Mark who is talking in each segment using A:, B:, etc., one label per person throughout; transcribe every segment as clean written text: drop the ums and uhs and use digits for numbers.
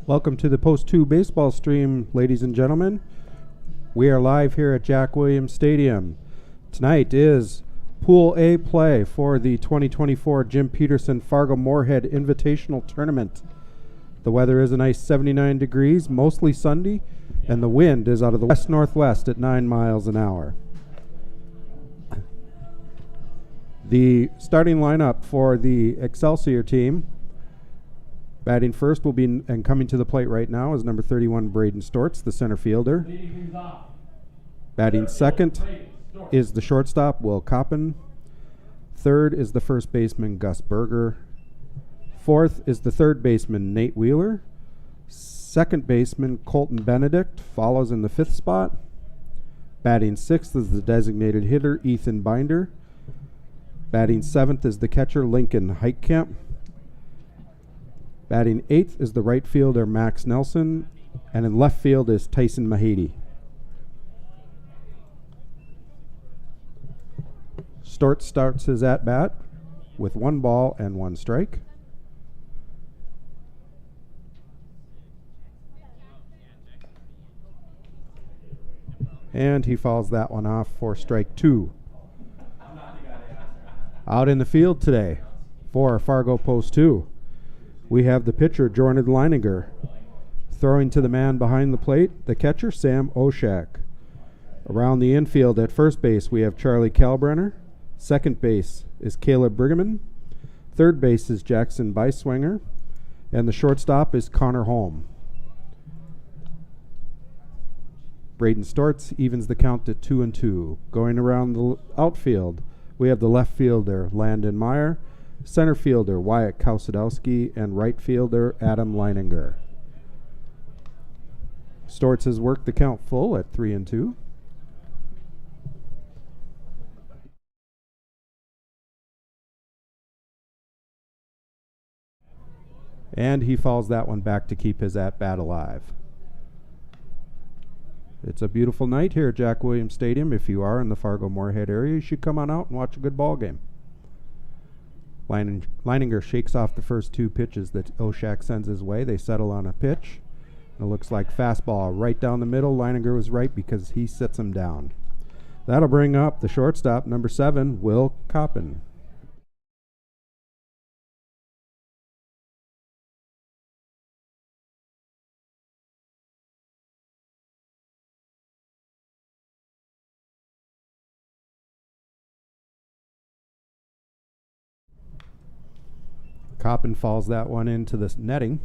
A: Welcome to the Post 2 baseball stream, ladies and gentlemen. We are live here at Jack Williams Stadium. Tonight is Pool A play for the 2024 Jim Peterson Fargo Moorhead Invitational Tournament. The weather is a nice 79 degrees, mostly sunny, and the wind is out of the west-northwest at 9 miles an hour. The starting lineup for the Excelsior team, batting first will be, and coming to the plate right now, is number 31, Braden Stortz, the center fielder. Batting second is the shortstop, Will Coppin. Third is the first baseman, Gus Berger. Fourth is the third baseman, Nate Wheeler. Second baseman, Colton Benedict, follows in the fifth spot. Batting sixth is the designated hitter, Ethan Binder. Batting seventh is the catcher, Lincoln Heitkamp. Batting eighth is the right fielder, Max Nelson. And in left field is Tyson Mahady. Stortz starts his at-bat with 1 ball and 1 strike. And he fouls that one off for strike 2. Out in the field today for Fargo Post 2, we have the pitcher, Jordan Leininger. Throwing to the man behind the plate, the catcher, Sam Oshak. Around the infield at first base, we have Charlie Kalbrenner. Second base is Caleb Brigham. Third base is Jackson Beiswinger. And the shortstop is Connor Holm. Braden Stortz evens the count at 2-2. Going around the outfield, we have the left fielder, Landon Meyer, center fielder, Wyatt Kausadowski, and right fielder, Adam Leininger. Stortz has worked the count full at 3-2. And he fouls that one back to keep his at-bat alive. It's a beautiful night here at Jack Williams Stadium. If you are in the Fargo Moorhead area, you should come on out and watch a good ball game. Leininger shakes off the first 2 pitches that Oshak sends his way. They settle on a pitch. It looks like fastball right down the middle. Leininger was right because he sets him down. That'll bring up the shortstop, number 7, Will Coppin. Coppin falls that one into the netting.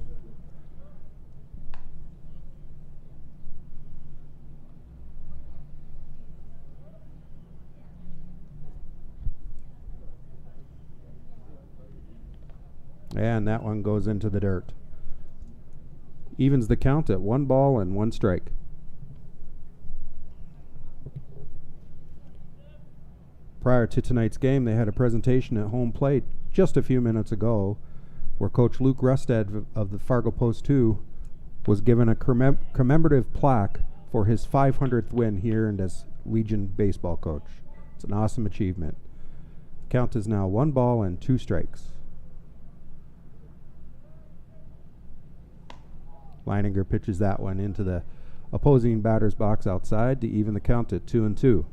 A: And that one goes into the dirt. Evens the count at 1 ball and 1 strike. Prior to tonight's game, they had a presentation at home plate just a few minutes ago where Coach Luke Rustad of the Fargo Post 2 was given a commemorative plaque for his 500th win here and as Legion baseball coach. It's an awesome achievement. Count is now 1 ball and 2 strikes. Leininger pitches that one into the opposing batter's box outside to even the count at 2-2.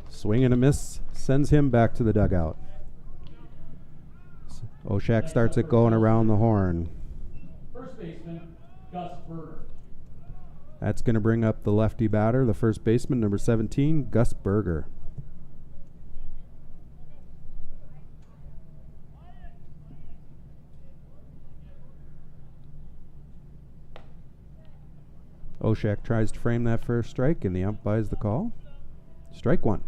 A: Swing and a miss sends him back to the dugout. Oshak starts it going around the horn.
B: First baseman, Gus Berger.
A: That's going to bring up the lefty batter, the first baseman, number 17, Gus Berger. Oshak tries to frame that first strike, and the ump buys the call. Strike 1.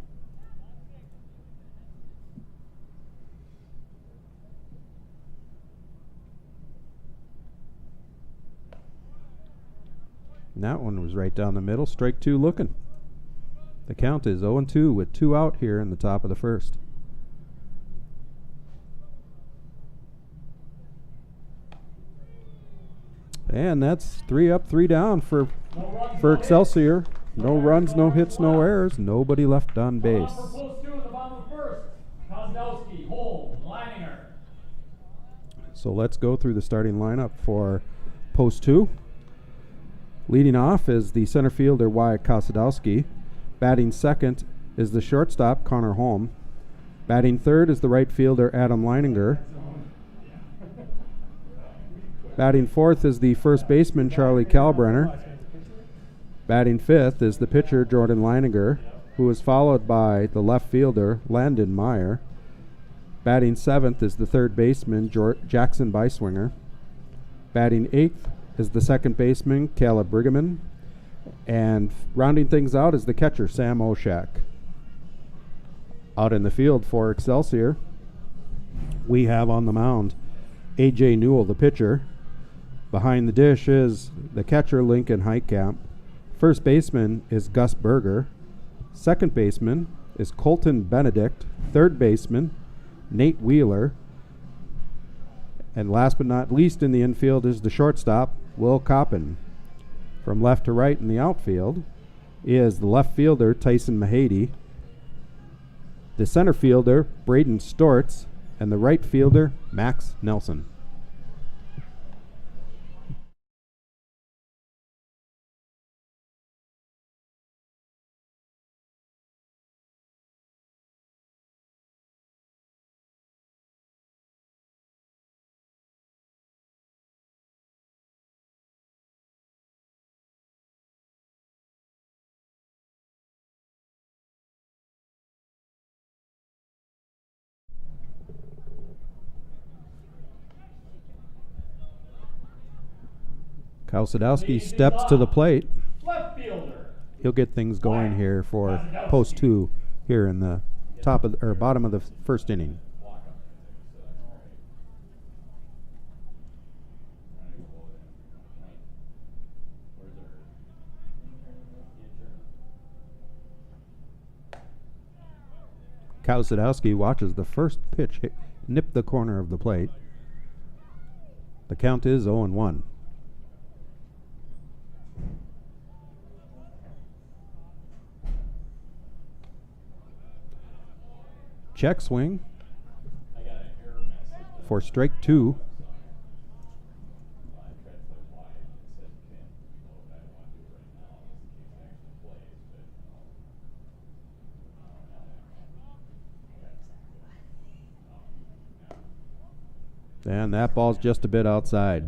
A: And that one was right down the middle. Strike 2 looking. The count is 0-2 with 2 out here in the top of the first. And that's 3 up, 3 down for Excelsior. No runs, no hits, no errors. Nobody left on base.
B: For post 2 in the bottom of the first. Kozlowski, Holm, Leininger.
A: So let's go through the starting lineup for post 2. Leading off is the center fielder Wyatt Kosadowski. Batting second is the shortstop Connor Holm. Batting third is the right fielder Adam Leininger. Batting fourth is the first baseman Charlie Kalbrenner. Batting fifth is the pitcher Jordan Leininger, who is followed by the left fielder Landon Meyer. Batting seventh is the third baseman Jackson Beiswinger. Batting eighth is the second baseman Caleb Brigham. And rounding things out is the catcher Sam Oshak. Out in the field for Excelsior, we have on the mound A.J. Newell, the pitcher. Behind the dish is the catcher Lincoln Heitkamp. First baseman is Gus Berger. Second baseman is Colton Benedict. Third baseman, Nate Wheeler. And last but not least in the infield is the shortstop, Will Coppin. From left to right in the outfield is the left fielder, Tyson Mahady, the center fielder, Braden Stortz, and the right fielder, Max Nelson. Kosadowski steps to the plate.
B: Left fielder.
A: He'll get things going here for post 2 here in the top of or bottom of the first inning. Kosadowski watches the first pitch nip the corner of the plate. The count is 0-1. Check swing for strike 2. And that ball's just a bit outside.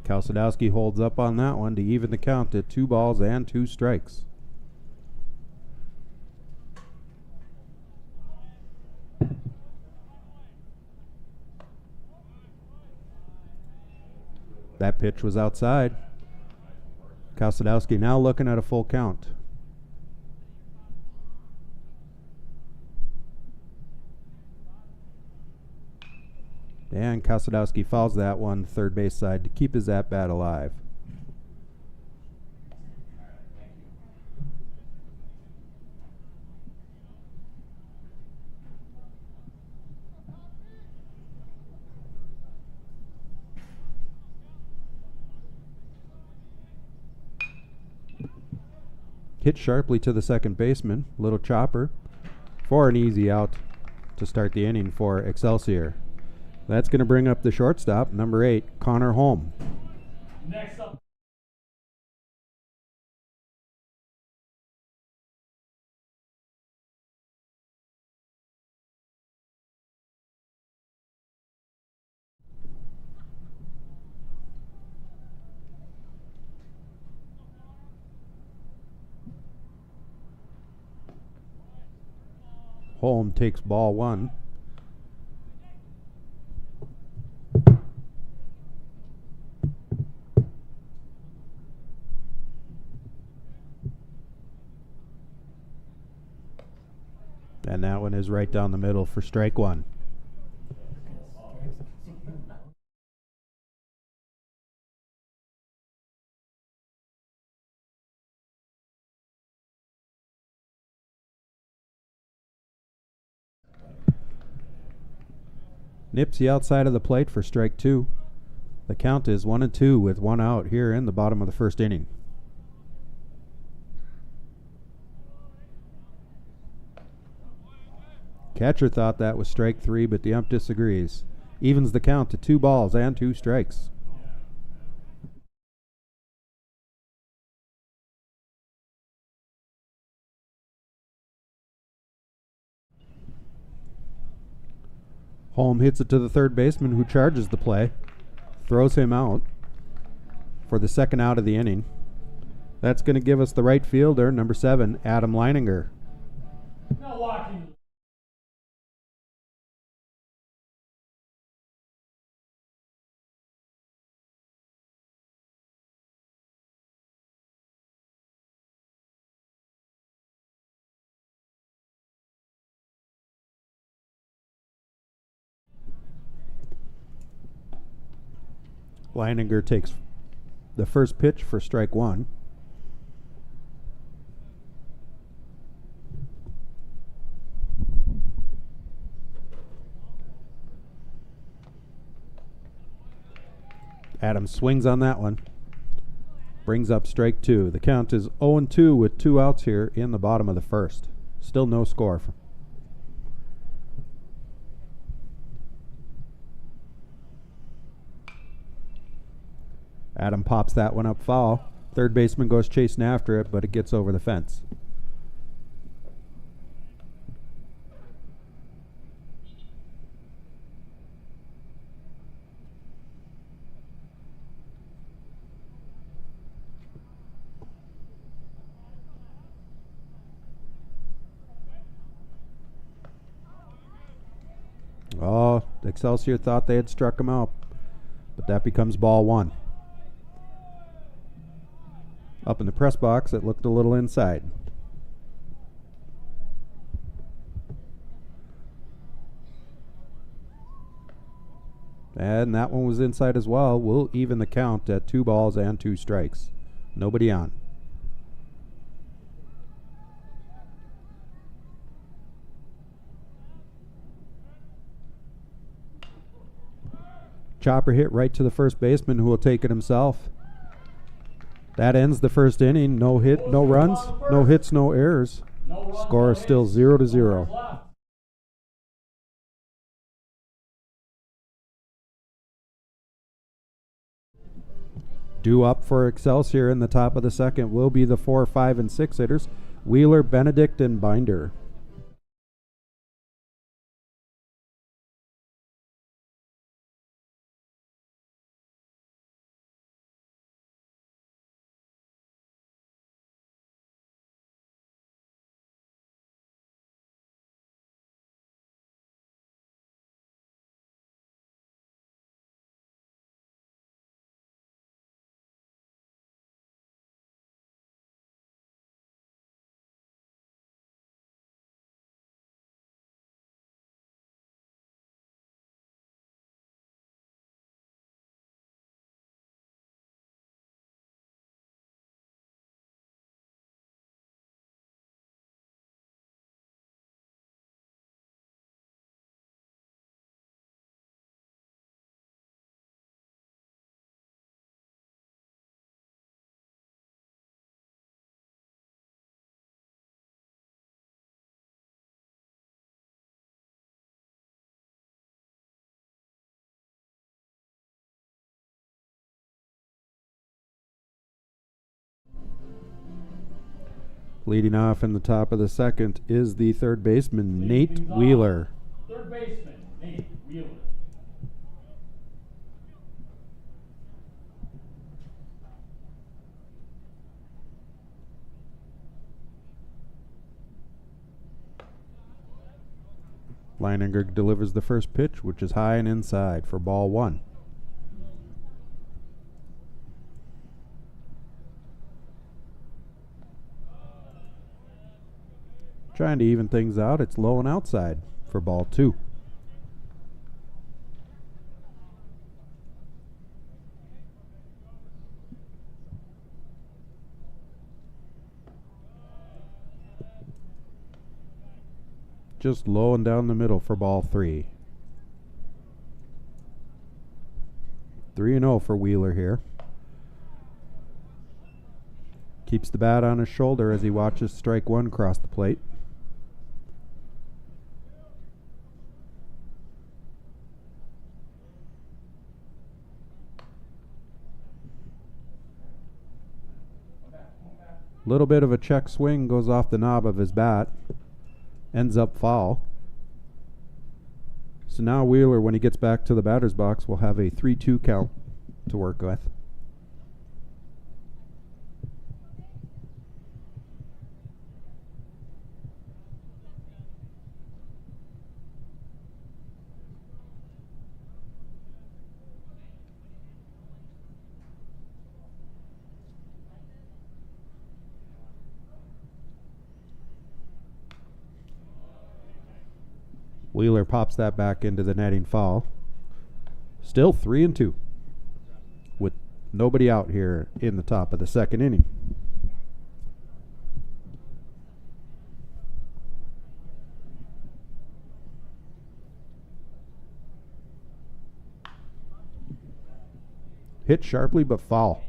A: Kosadowski holds up on that one to even the count at 2 balls and 2 strikes. That pitch was outside. Kosadowski now looking at a full count. And Kosadowski fouls that one third base side to keep his at-bat alive. Hit sharply to the second baseman, little chopper, for an easy out to start the inning for Excelsior. That's going to bring up the shortstop, number 8, Connor Holm.
B: Next up.
A: Holm takes ball 1. And that one is right down the middle for strike 1. Nips the outside of the plate for strike 2. The count is 1-2 with 1 out here in the bottom of the first inning. Catcher thought that was strike 3, but the ump disagrees. Evens the count to 2 balls and 2 strikes. Holm hits it to the third baseman, who charges the play, throws him out for the second out of the inning. That's going to give us the right fielder, number 7, Adam Leininger.
B: Now walking.
A: Leininger takes the first pitch for strike 1. Adams swings on that one. Brings up strike 2. The count is 0-2 with 2 outs here in the bottom of the first. Still no score. Adam pops that one up foul. Third baseman goes chasing after it, but it gets over the fence. Oh, Excelsior thought they had struck him out, but that becomes ball 1. Up in the press box, it looked a little inside. And that one was inside as well. We'll even the count at 2 balls and 2 strikes. Nobody on. Chopper hit right to the first baseman, who will take it himself. That ends the first inning. No hit, no runs, no hits, no errors. Score is still 0-0. Due up for Excelsior in the top of the second will be the 4, 5, and 6 hitters, Wheeler, Benedict, and Binder. Leading off in the top of the second is the third baseman, Nate Wheeler.
B: Third baseman, Nate Wheeler.
A: Leininger delivers the first pitch, which is high and inside for ball 1. Trying to even things out, it's low and outside for ball 2. Just low and down the middle for ball 3. 3-0 for Wheeler here. Keeps the bat on his shoulder as he watches strike one cross the plate. Little bit of a check swing goes off the knob of his bat. Ends up foul. So now Wheeler, when he gets back to the batter's box, will have a 3-2 count to work with. Wheeler pops that back into the netting foul. Still 3-2 with nobody out here in the top of the second inning. Hit sharply but foul.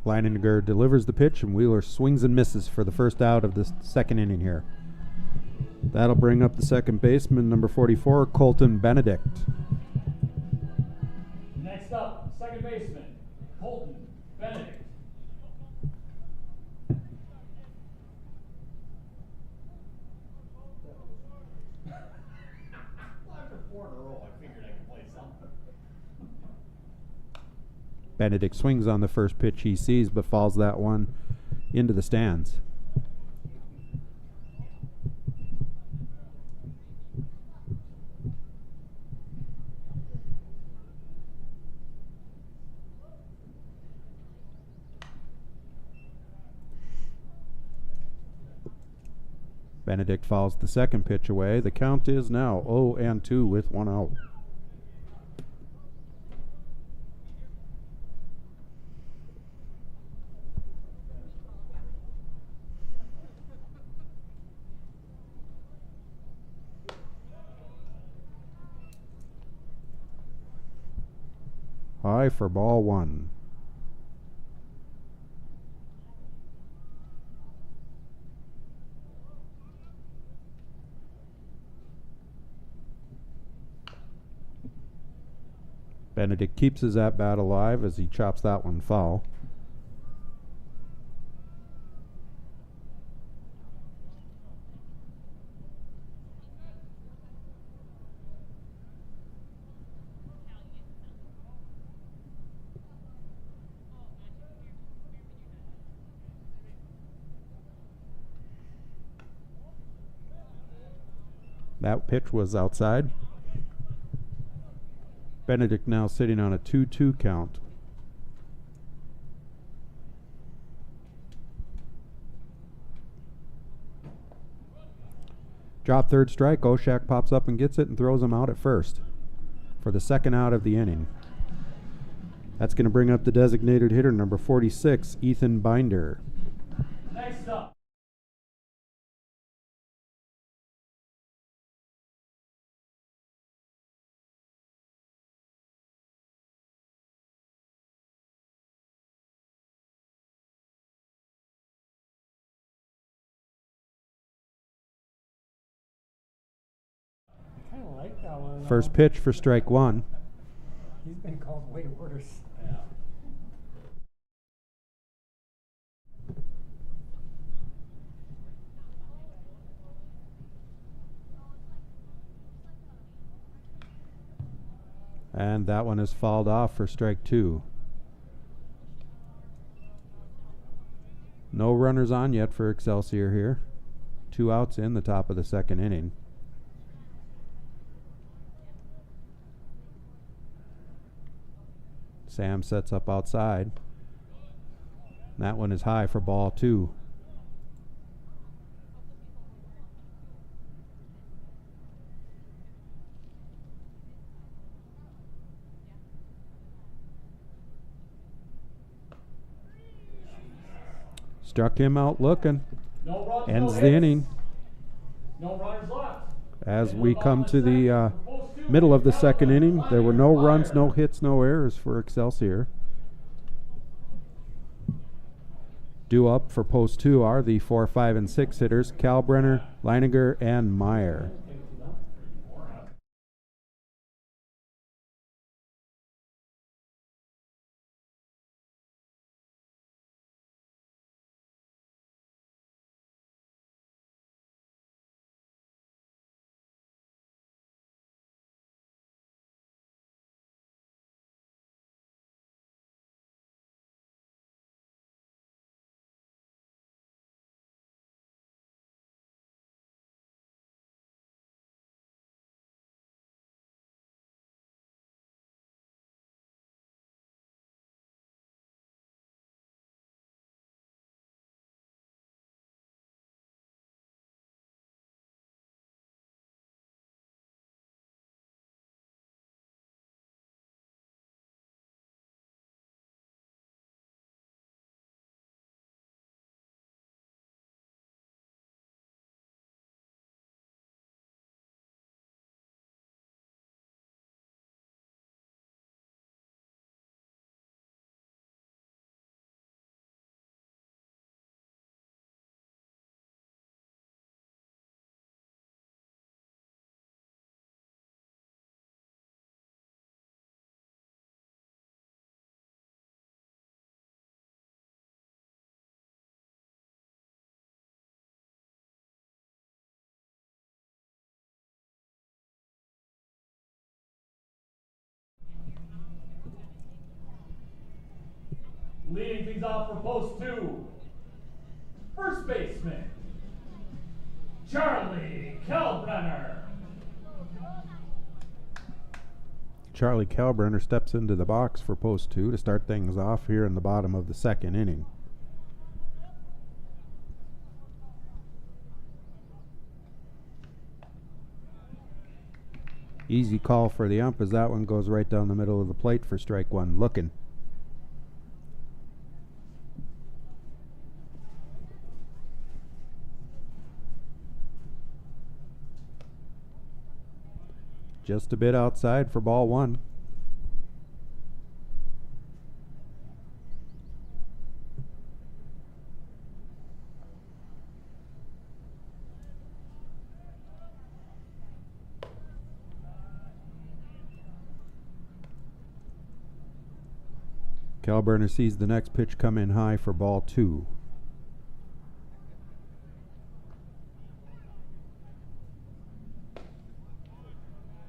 A: Leininger delivers the pitch, and Wheeler swings and misses for the first out of the second inning here. That'll bring up the second baseman, number 44, Colton Benedict.
B: Next up, second baseman, Colton Benedict. After 4 in a row, I figured I could play something.
A: Benedict swings on the first pitch he sees, but falls that one into the stands. Benedict fouls the second pitch away. The count is now 0-2 with 1 out. High for ball one. Benedict keeps his at-bat alive as he chops that one foul. That pitch was outside. Benedict now sitting on a 2-2 count. Drop third strike. Oshak pops up and gets it and throws him out at first for the second out of the inning. That's going to bring up the designated hitter, number 46, Ethan Binder.
B: Next up.
C: I kind of like that one.
A: First pitch for strike one.
C: He's been called way worse.
B: Yeah.
A: And that one is fouled off for strike two. No runners on yet for Excelsior here. 2 outs in the top of the second inning. Sam sets up outside. That one is high for ball two. Struck him out looking.
B: No runs,
A: Ends
B: no
A: the
B: hits.
A: inning.
B: No runners left.
A: As
B: In
A: we
B: the
A: come
B: bottom
A: to
B: of
A: the
B: second, post two,
A: middle of the
B: Calvin
A: second inning, there were no
B: Meyer.
A: runs, no hits, no errors for Excelsior. Due up for post 2 are the 4, 5, and 6 hitters, Kalbrenner, Leininger, and Meyer.
B: Leading things off for post 2. First baseman, Charlie Kalbrenner.
A: Charlie Kalbrenner steps into the box for post 2 to start things off here in the bottom of the second inning. Easy call for the ump as that one goes right down the middle of the plate for strike 1. Looking. Just a bit outside for ball 1. Kalbrenner sees the next pitch come in high for ball 2.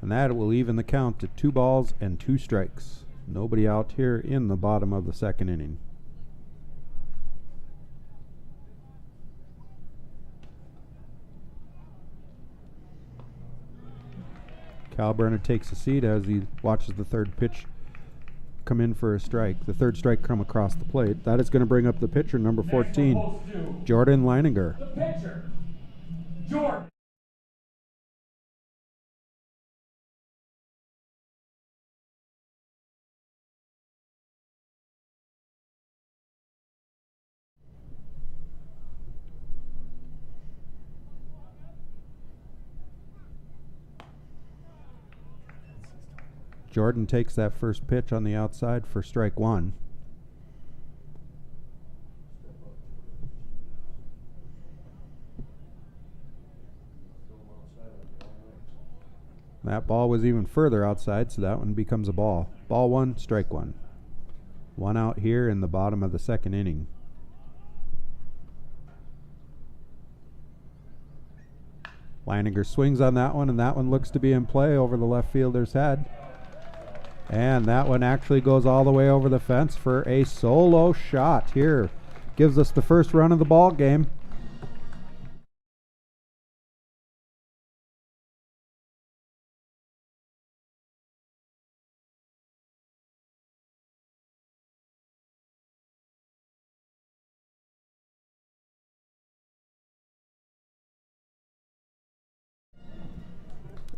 A: And that will even the count to 2 balls and 2 strikes. Nobody out here in the bottom of the second inning. Kalbrenner takes a seat as he watches the third pitch come in for a strike. The third strike come across the plate. That is going to bring up the pitcher, number 14, Jordan Leininger.
B: The pitcher, Jordan.
A: Jordan takes that first pitch on the outside for strike 1. That ball was even further outside, so that one becomes a ball. Ball 1, strike 1. 1 out here in the bottom of the second inning. Leininger swings on that one, and that one looks to be in play over the left fielder's head. And that one actually goes all the way over the fence for a solo shot here. Gives us the first run of the ball game.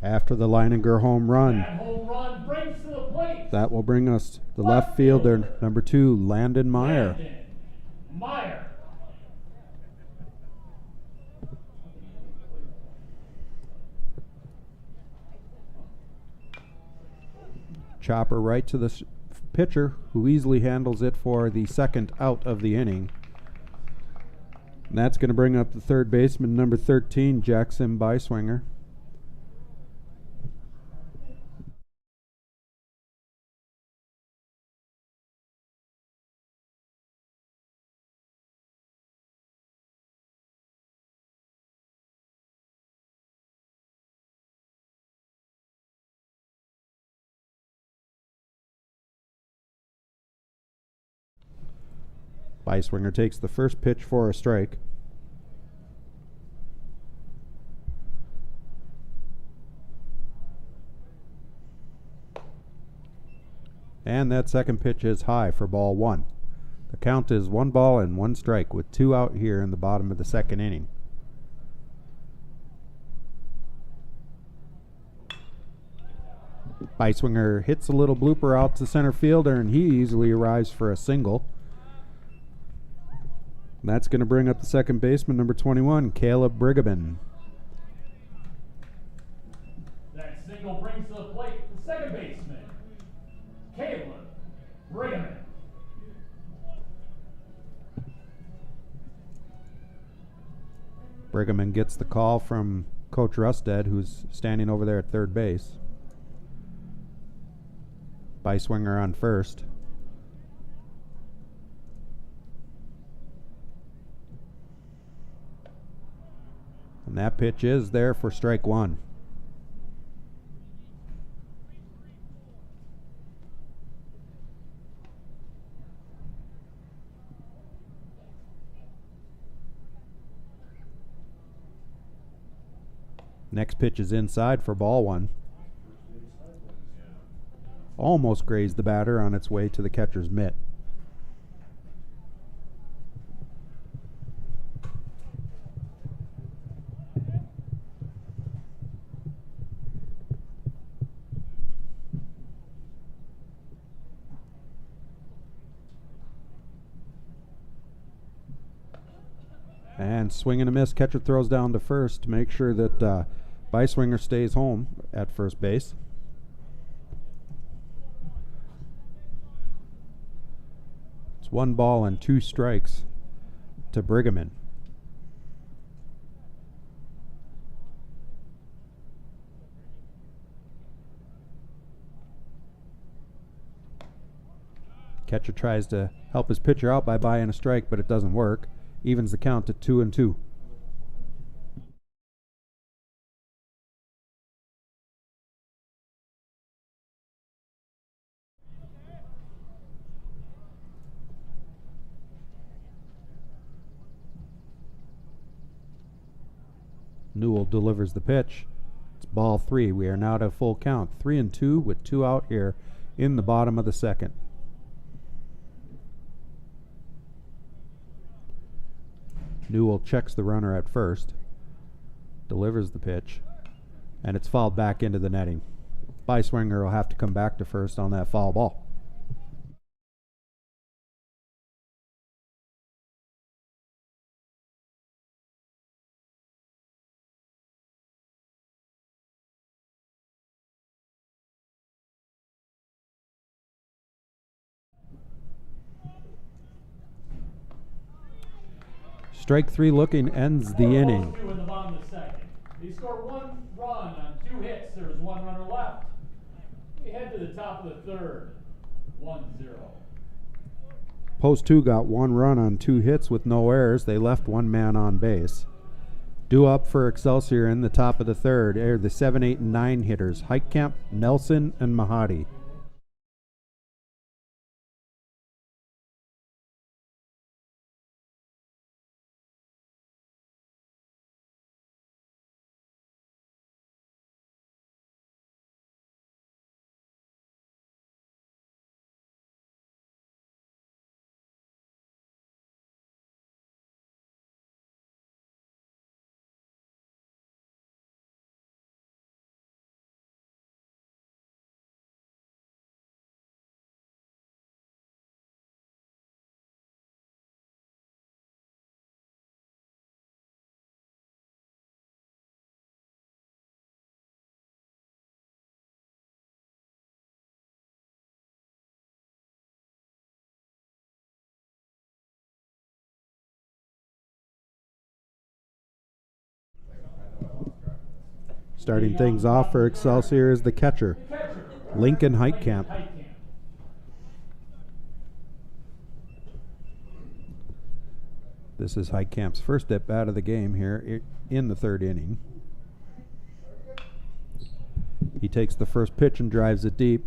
A: After the Leininger home run.
B: That home run brings to the plate.
A: That will bring us the left fielder, number 2, Landon Meyer.
B: Landon Meyer.
A: Chopper right to the pitcher, who easily handles it for the second out of the inning. And that's going to bring up the third baseman, number 13, Jackson Beiswinger. Beiswinger takes the first pitch for a strike. And that second pitch is high for ball one. The count is 1 ball and 1 strike with 2 out here in the bottom of the second inning. Beiswinger hits a little blooper out to center fielder, and he easily arrives for a single. And that's going to bring up the second baseman, number 21, Caleb Brigham.
B: That single brings to the plate the second baseman, Caleb Brigham.
A: Brigham gets the call from Coach Rusted, who's standing over there at third base. Beiswinger on first. And that pitch is there for strike one. Next pitch is inside for ball one. Almost grazed the batter on its way to the catcher's mitt. And swing and a miss. Catcher throws down to first to make sure that Beiswinger stays home at first base. It's 1 ball and 2 strikes to Brigham. Catcher tries to help his pitcher out by buying a strike, but it doesn't work. Evens the count at 2-2. Newell delivers the pitch. It's ball 3. We are now at a full count. 3-2 with 2 out here in the bottom of the second. Newell checks the runner at first, delivers the pitch, and it's fouled back into the netting. Beiswinger will have to come back to first on that foul ball. Strike 3 looking ends the inning.
B: In the bottom of the second. They scored 1 run on 2 hits. There was 1 runner left. We head to the top of the third. 1-0.
A: Post 2 got 1 run on 2 hits with no errors. They left 1 man on base. Due up for Excelsior in the top of the third are the 7, 8, and 9 hitters, Heitkamp, Nelson, and Mahadi. Starting things off for Excelsior is the catcher, Lincoln Heitkamp. This is Heitkamp's first at bat of the game here in the third inning. He takes the first pitch and drives it deep,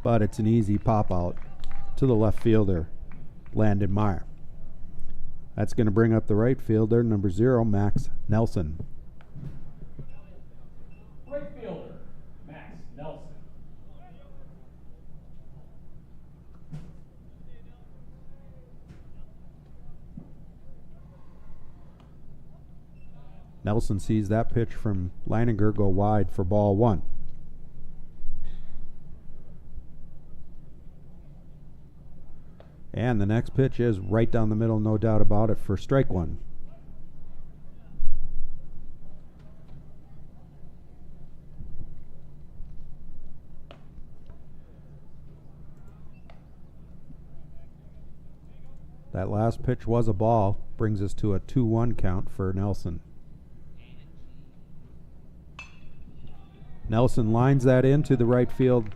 A: but it's an easy pop out to the left fielder, Landon Meyer. That's going to bring up the right fielder, number 0, Max Nelson.
B: Right fielder, Max Nelson.
A: Nelson sees that pitch from Leininger go wide for ball 1. And the next pitch is right down the middle, no doubt about it, for strike 1. That last pitch was a ball, brings us to a 2-1 count for Nelson. Nelson lines that into the right field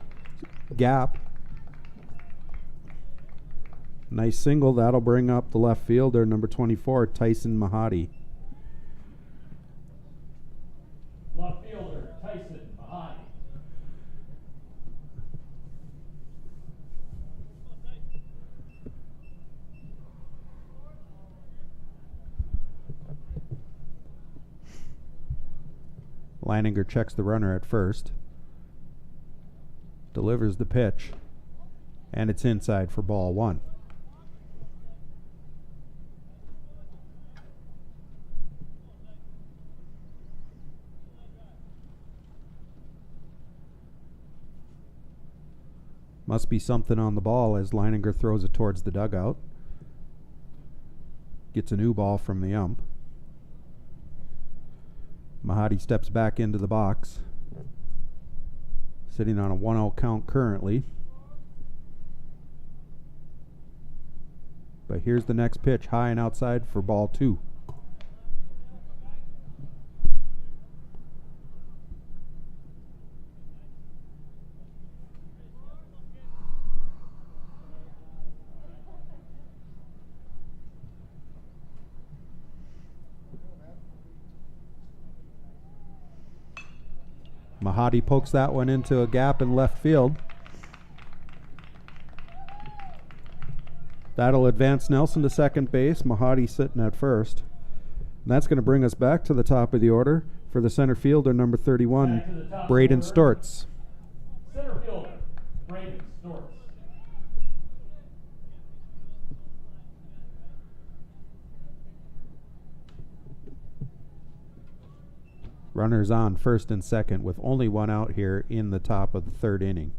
A: gap. Nice single. That'll bring up the left fielder, number 24, Tyson Mahadi.
B: Left fielder, Tyson Mahadi.
A: Leininger checks the runner at first. Delivers the pitch. And it's inside for ball 1. Must be something on the ball as Leininger throws it towards the dugout. Gets a new ball from the ump. Mahadi steps back into the box. Sitting on a 1-0 count currently. But here's the next pitch, high and outside for ball 2. Mahadi pokes that one into a gap in left field. That'll advance Nelson to second base. Mahadi sitting at first. And that's going to bring us back to the top of the order for the center fielder, number 31, Braden Stortz.
B: Center fielder, Braden Stortz.
A: Runners on first and second with only one out here in the top of the third inning.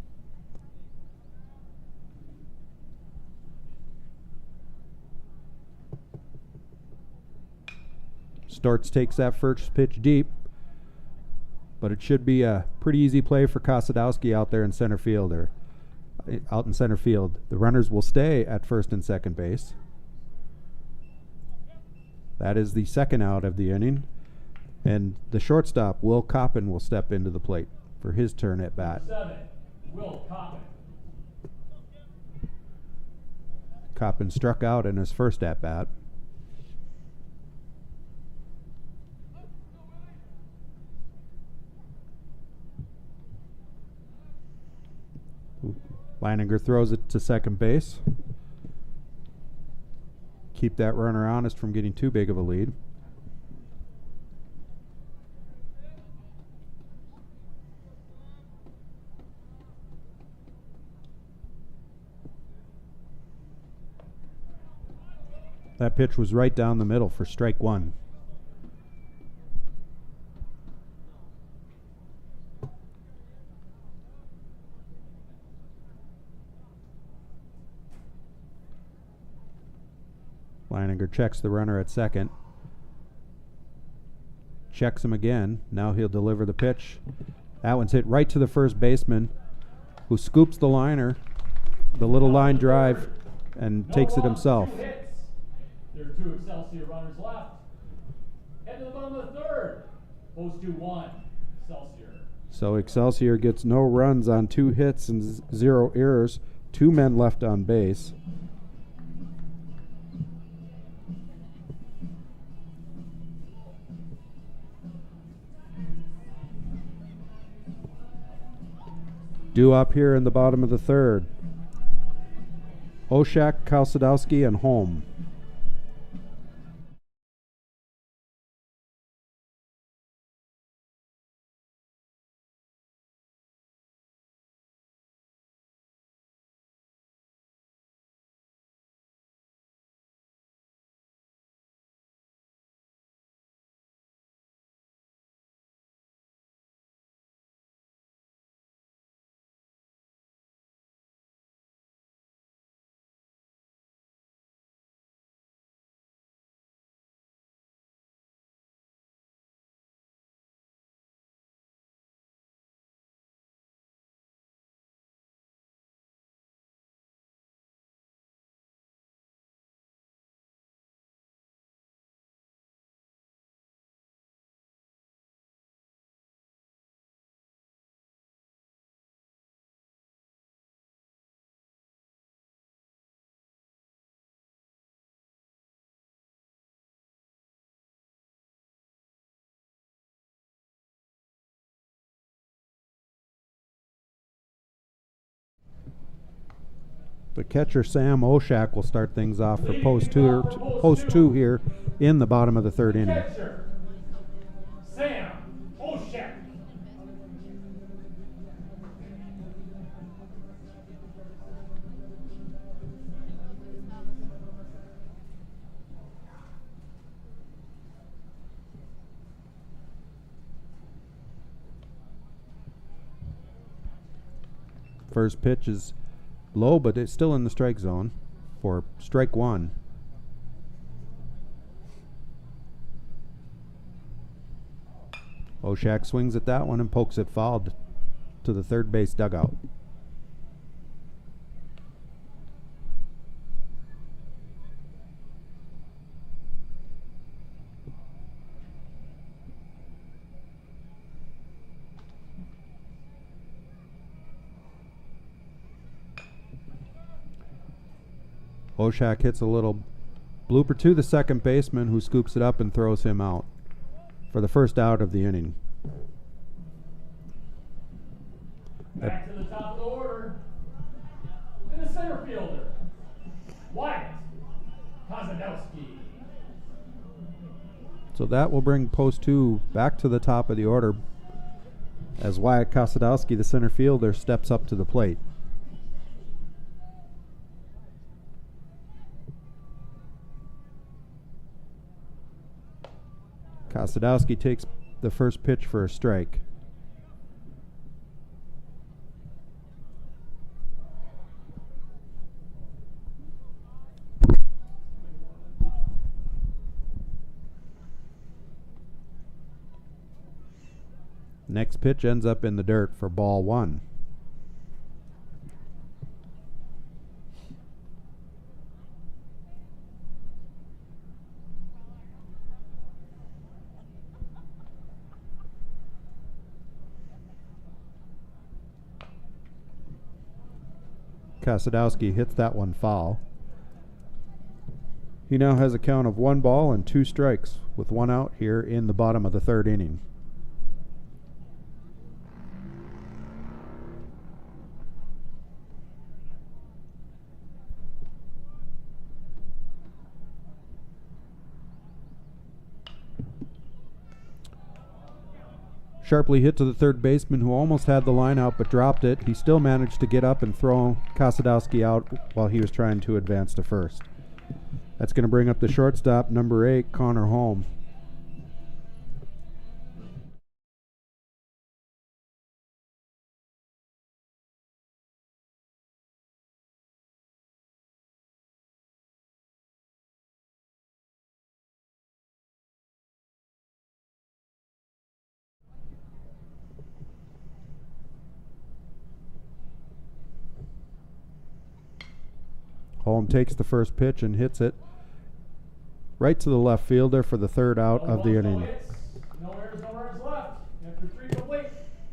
A: Stortz takes that first pitch deep, but it should be a pretty easy play for Kosadowski out there in center field. The runners will stay at first and second base. That is the second out of the inning. And the shortstop, Will Coppin, will step into the plate for his turn at bat.
B: 7, Will Coppin.
A: Coppin struck out in his first at bat. Leininger throws it to second base. Keep that runner honest from getting too big of a lead. That pitch was right down the middle for strike 1. Leininger checks the runner at second. Checks him again. Now he'll deliver the pitch. That one's hit right to the first baseman, who scoops the liner, the little line drive, and takes it himself.
B: There are 2 Excelsior runners left. Head to the bottom of the third. Post 2-1. Excelsior.
A: So Excelsior gets no runs on 2 hits and 0 errors. 2 men left on base. Due up here in the bottom of the third. Oshak, Kausadowski, and Holm. The catcher, Sam Oshak, will start things off for post two here in the bottom of the third inning.
B: Catcher, Sam Oshak.
A: First pitch is low, but it's still in the strike zone for strike 1. Oshak swings at that one and pokes it foul to the third base dugout. Oshak hits a little blooper to the second baseman, who scoops it up and throws him out for the first out of the inning.
B: Back to the top of the order. And the center fielder, Wyatt Kozadowski.
A: So that will bring post 2 back to the top of the order as Wyatt Kozadowski, the center fielder, steps up to the plate. Kozadowski takes the first pitch for a strike. Next pitch ends up in the dirt for ball 1. Kozadowski hits that one foul. He now has a count of 1 ball and 2 strikes with 1 out here in the bottom of the third inning. Sharply hit to the third baseman, who almost had the line out but dropped it. He still managed to get up and throw Kozadowski out while he was trying to advance to first. That's going to bring up the shortstop, number 8, Connor Holm. Holm takes the first pitch and hits it right to the left fielder for the third out
B: No
A: of the
B: balls, no
A: inning.
B: hits, no errors, no runs left. After 3 complete,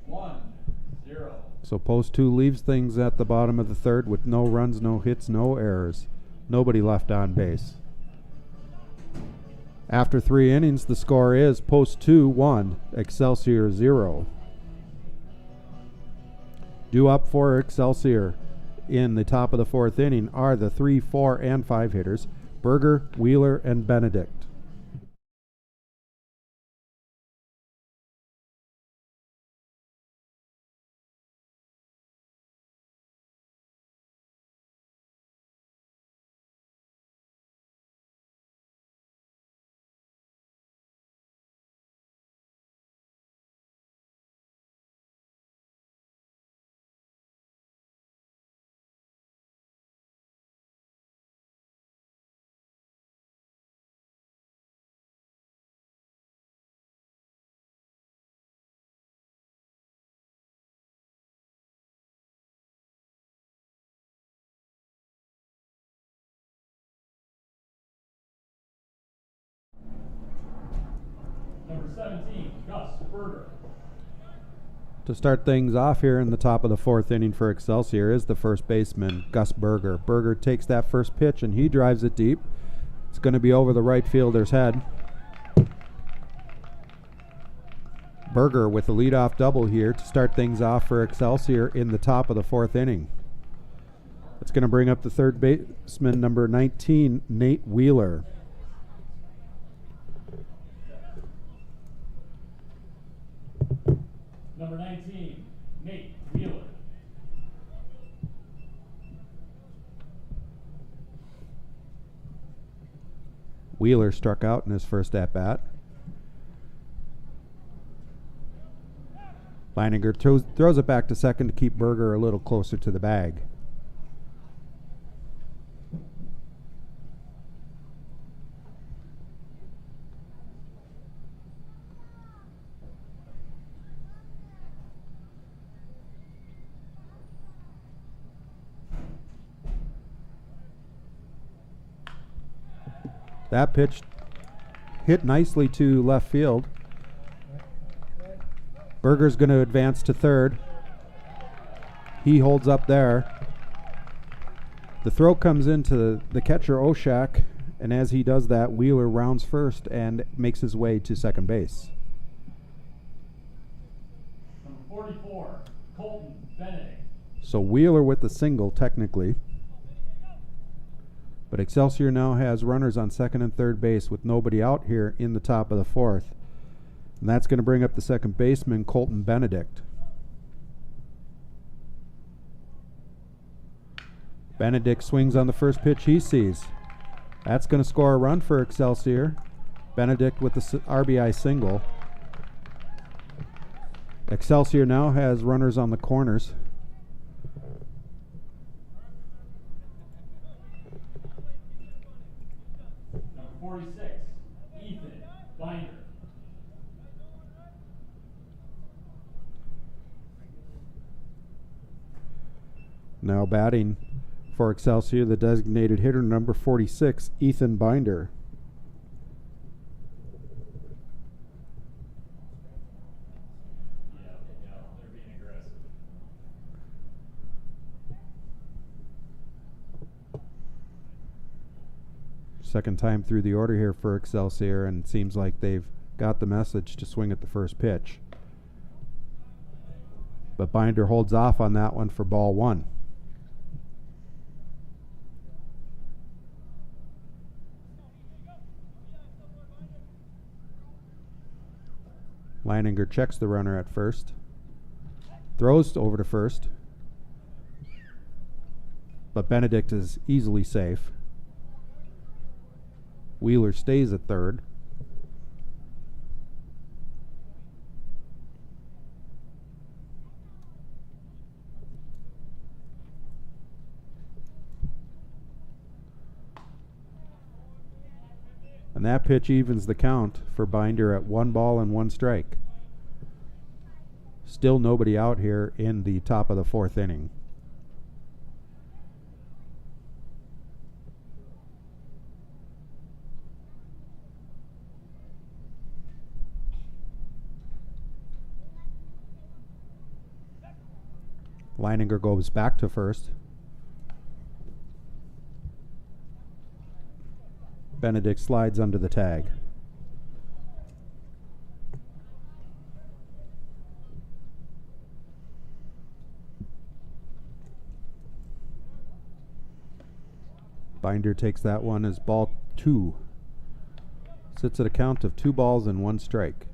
B: 1-0.
A: So post 2 leaves things at the bottom of the third with no runs, no hits, no errors. Nobody left on base. After 3 innings, the score is post 2 1, Excelsior 0. Due up for Excelsior in the top of the 4th inning are the 3, 4, and 5 hitters, Berger, Wheeler, and Benedict.
B: Number 17, Gus Berger.
A: To start things off here in the top of the 4th inning for Excelsior is the first baseman, Gus Berger. Berger takes that first pitch and he drives it deep. It's going to be over the right fielder's head. Berger with a leadoff double here to start things off for Excelsior in the top of the 4th inning. It's going to bring up the third baseman, number 19, Nate Wheeler.
B: Number 19, Nate Wheeler.
A: Wheeler struck out in his first at-bat. Leininger throws it back to second to keep Berger a little closer to the bag. That pitch hit nicely to left field. Berger's going to advance to third. He holds up there. The throw comes into the catcher Oshak, and as he does that, Wheeler rounds first and makes his way to second base.
B: Number 44, Colton Benedict.
A: So Wheeler with the single technically. But Excelsior now has runners on second and third base with nobody out here in the top of the 4th. And that's going to bring up the second baseman, Colton Benedict. Benedict swings on the first pitch he sees. That's going to score a run for Excelsior. Benedict with the RBI single. Excelsior now has runners on the corners.
B: Number 46, Ethan Binder.
A: Now batting for Excelsior, the designated hitter, number 46, Ethan Binder.
B: Yeah, they're being aggressive.
A: Second time through the order here for Excelsior, and it seems like they've got the message to swing at the first pitch. But Binder holds off on that one for ball 1. Leininger checks the runner at first. Throws over to first. But Benedict is easily safe. Wheeler stays at third. And that pitch evens the count for Binder at 1 ball and 1 strike. Still nobody out here in the top of the 4th inning. Leininger goes back to first. Benedict slides under the tag. Binder takes that one as ball 2. Sits at a count of 2 balls and 1 strike.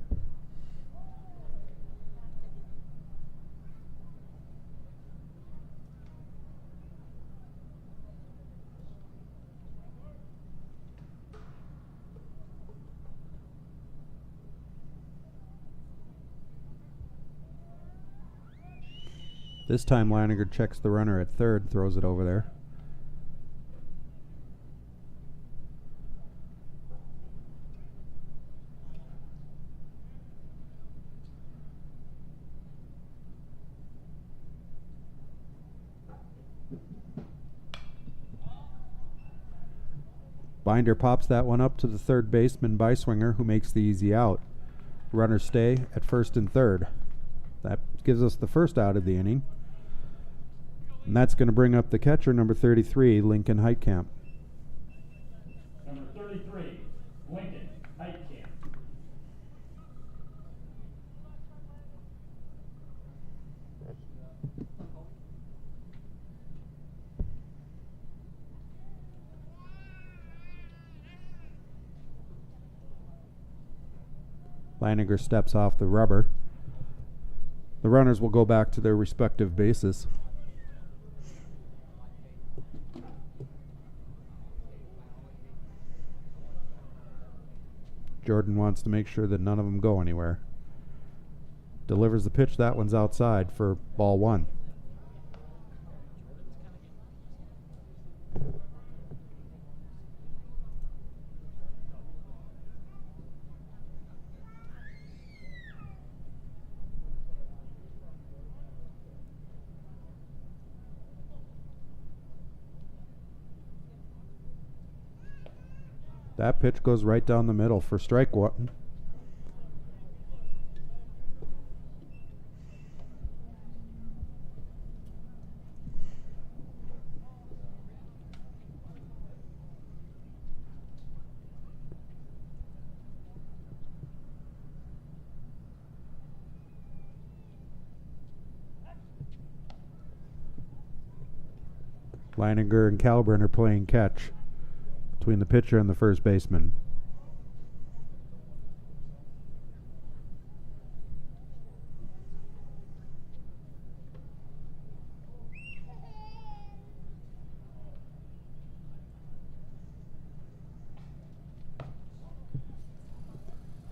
A: This time Leininger checks the runner at third, throws it over there. Binder pops that one up to the third baseman, Beiswinger, who makes the easy out. Runners stay at first and third. That gives us the first out of the inning. And that's going to bring up the catcher, number 33, Lincoln Heitkamp.
B: Number 33, Lincoln Heitkamp.
A: Leininger steps off the rubber. The runners will go back to their respective bases. Jordan wants to make sure that none of them go anywhere. Delivers the pitch. That one's outside for ball 1. That pitch goes right down the middle for strike 1. Leininger and Kalbrun are playing catch between the pitcher and the first baseman.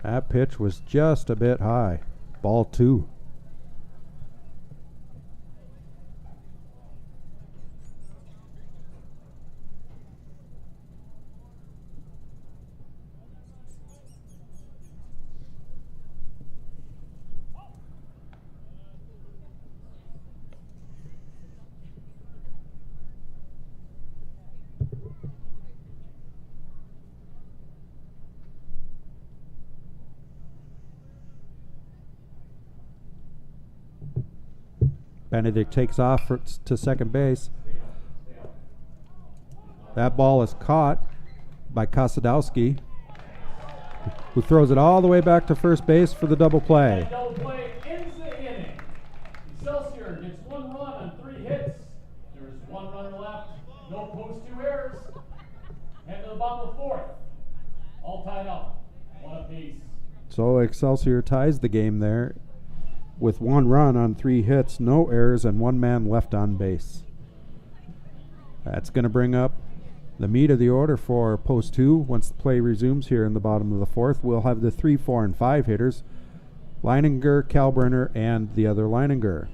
A: That pitch was just a bit high. Ball 2. Benedict takes off to second base. That ball is caught by Kosadowski, who throws it all the way back to first base for the double play.
B: That double play ends the inning. Excelsior gets 1 run on 3 hits. There is 1 runner left. No post, 2 errors. And to the bottom of the 4th. All tied up. 1 apiece.
A: So Excelsior ties the game there with 1 run on 3 hits, no errors, and 1 man left on base. That's going to bring up the meat of the order for post 2. Once the play resumes here in the bottom of the 4th, we'll have the 3, 4, and 5 hitters, Leininger, Kalbrunner, and the other Leininger.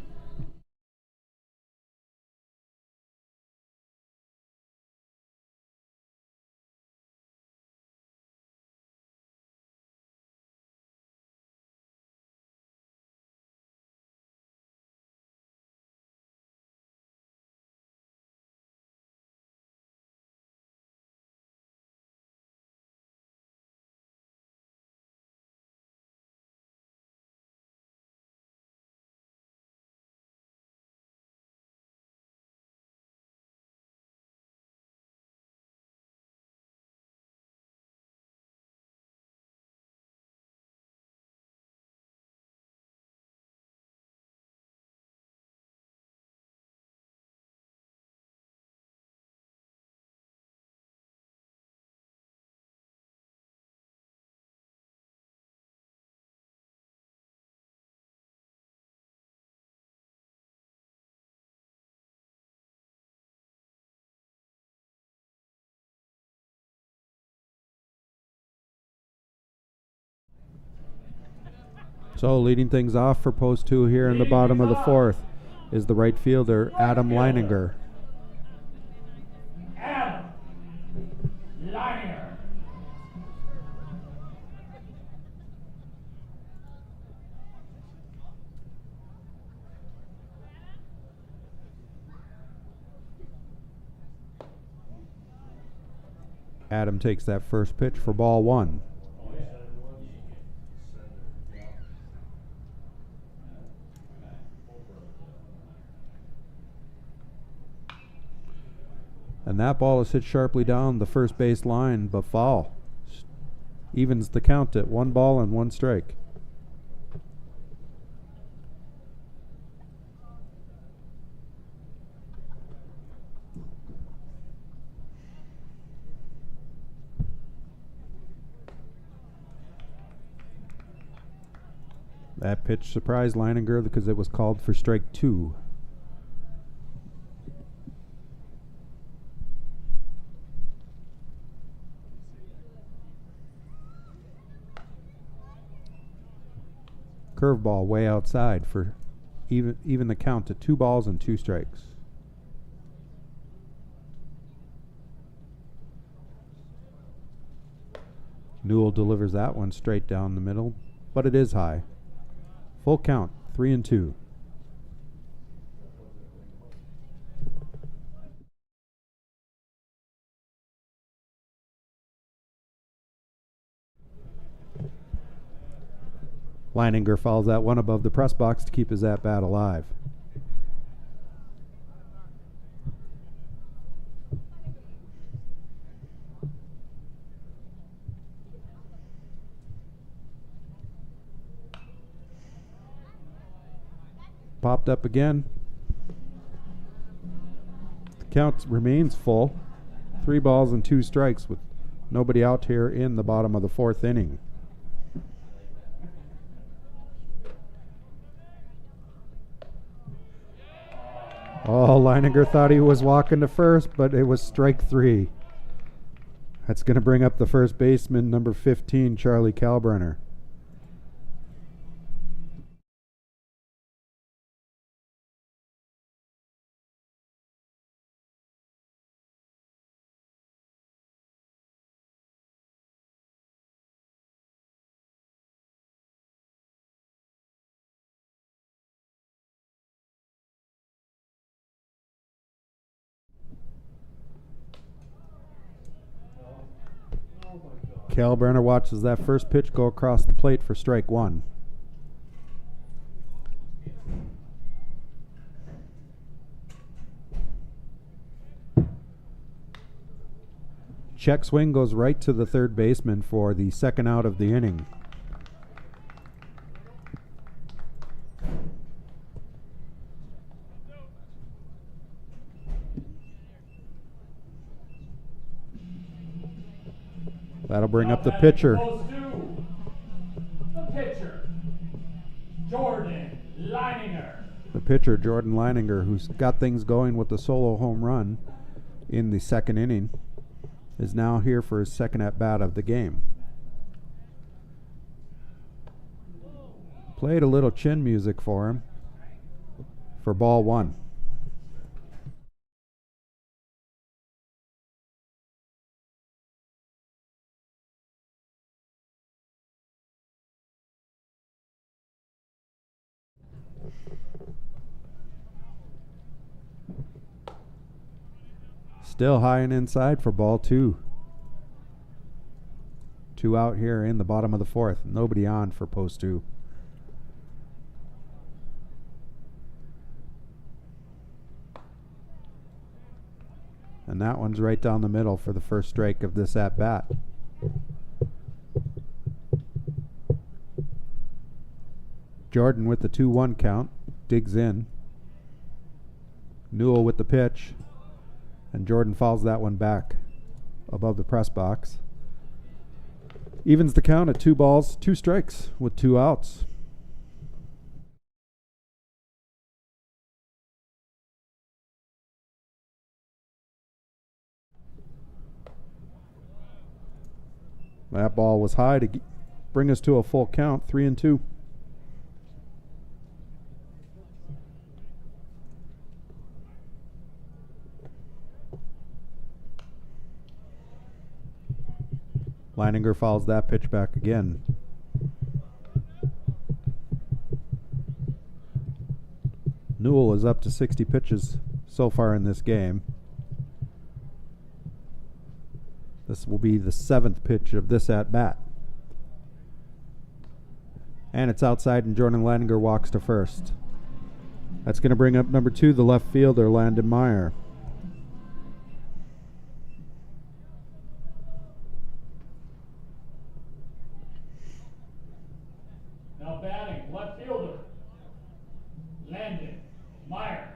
A: So leading things off for post 2 here in the bottom of the 4th is the right fielder, Adam Leininger.
B: Adam Leininger.
A: Adam takes that first pitch for ball 1. And that ball is hit sharply down the first base line, but foul. Evens the count at 1 ball and 1 strike. That pitch surprised Leininger because it was called for strike 2. Curveball way outside for even the count to 2 balls and 2 strikes. Newell delivers that one straight down the middle, but it is high. Full count, 3-2. Leininger fouls that one above the press box to keep his at-bat alive. Popped up again. The count remains full. 3 balls and 2 strikes with nobody out here in the bottom of the 4th inning. Oh, Leininger thought he was walking to first, but it was strike 3. That's going to bring up the first baseman, number 15, Charlie Kalbrenner. Kalbrenner watches that first pitch go across the plate for strike 1. Check swing goes right to the third baseman for the second out of the inning. That'll bring up the pitcher.
B: The pitcher, Jordan Leininger.
A: The pitcher, Jordan Leininger, who's got things going with the solo home run in the second inning, is now here for his second at-bat of the game. Played a little chin music for him for ball 1. Still high and inside for ball 2. 2 out here in the bottom of the 4th. Nobody on for post 2. And that one's right down the middle for the first strike of this at-bat. Jordan with the 2-1 count, digs in. Newell with the pitch. And Jordan fouls that one back above the press box. Evens the count at 2 balls, 2 strikes with 2 outs. That ball was high to bring us to a full count, 3-2. Leininger fouls that pitch back again. Newell is up to 60 pitches so far in this game. This will be the 7th pitch of this at-bat. And it's outside, and Jordan Leininger walks to first. That's going to bring up number 2, the left fielder, Landon Meyer.
B: Now batting, left fielder, Landon Meyer.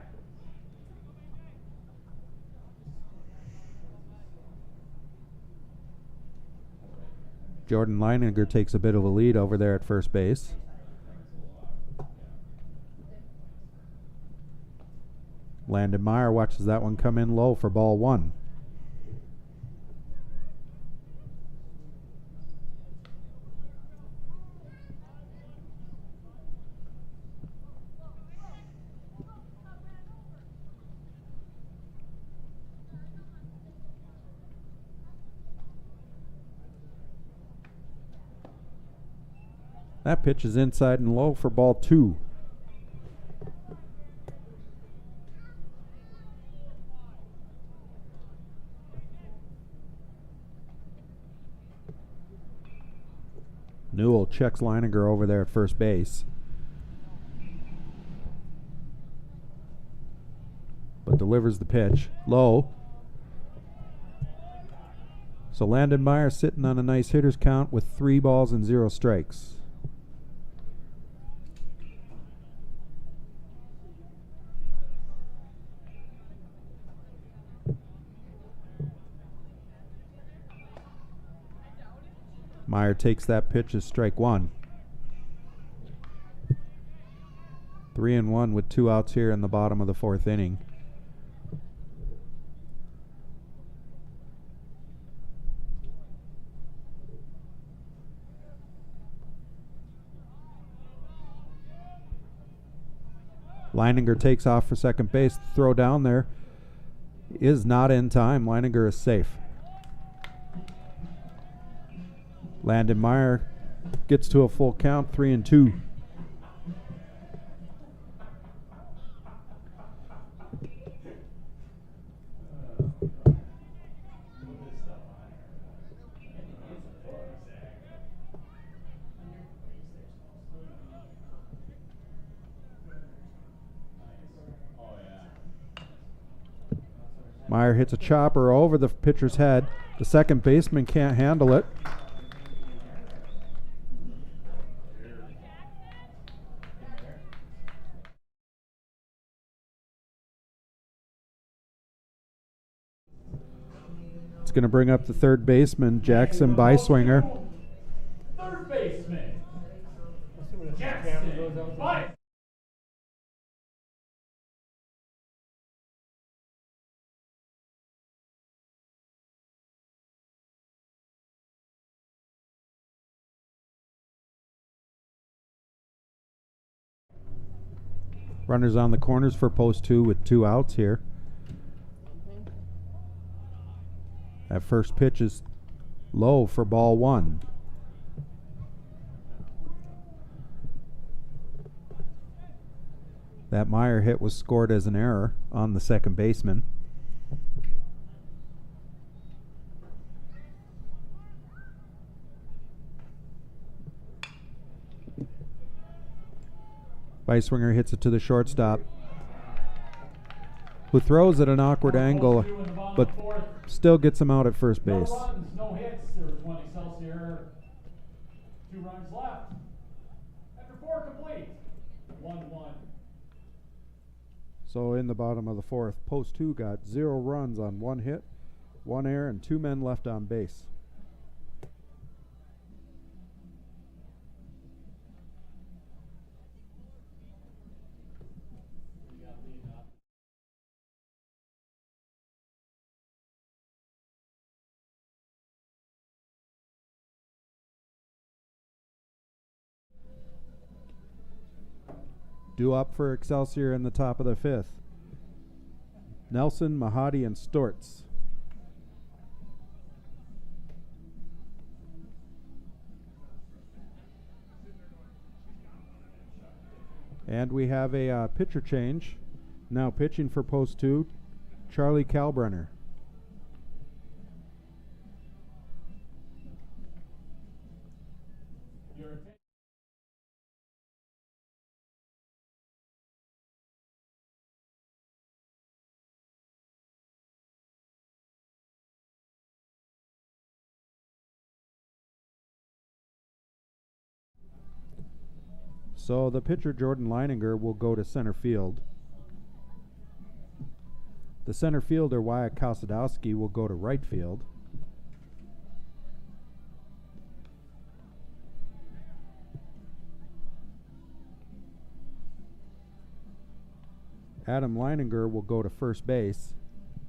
A: Jordan Leininger takes a bit of a lead over there at first base. Landon Meyer watches that one come in low for ball 1. That pitch is inside and low for ball 2. Newell checks Leininger over there at first base. But delivers the pitch. Low. So Landon Meyer sitting on a nice hitter's count with 3 balls and 0 strikes. Meyer takes that pitch as strike 1. 3-1 with 2 outs here in the bottom of the 4th inning. Leininger takes off for second base. The throw down there is not in time. Leininger is safe. Landon Meyer gets to a full count, 3-2. Meyer hits a chopper over the pitcher's head. The second baseman can't handle it. It's going to bring up the third baseman, Jackson Beiswinger.
B: Third baseman,
C: Let's see when the
B: Jackson
C: camera goes out.
B: Beiswinger.
A: Runners on the corners for post 2 with 2 outs here. That first pitch is low for ball 1. That Meyer hit was scored as an error on the second baseman. Beiswinger hits it to the shortstop, who throws at an awkward angle, but still gets him out at first base.
B: No runs, no hits. There was 1 Excelsior. 2 runs left. After 4 complete. 1-1.
A: So in the bottom of the 4th, post 2 got 0 runs on 1 hit, 1 error, and 2 men left on base. Due up for Excelsior in the top of the 5th. Nelson, Mahadi, and Stortz. And we have a pitcher change. Now pitching for post 2, Charlie Kalbrenner. So the pitcher, Jordan Leininger, will go to center field. The center fielder, Wyatt Kosadowski, will go to right field. Adam Leininger will go to first base,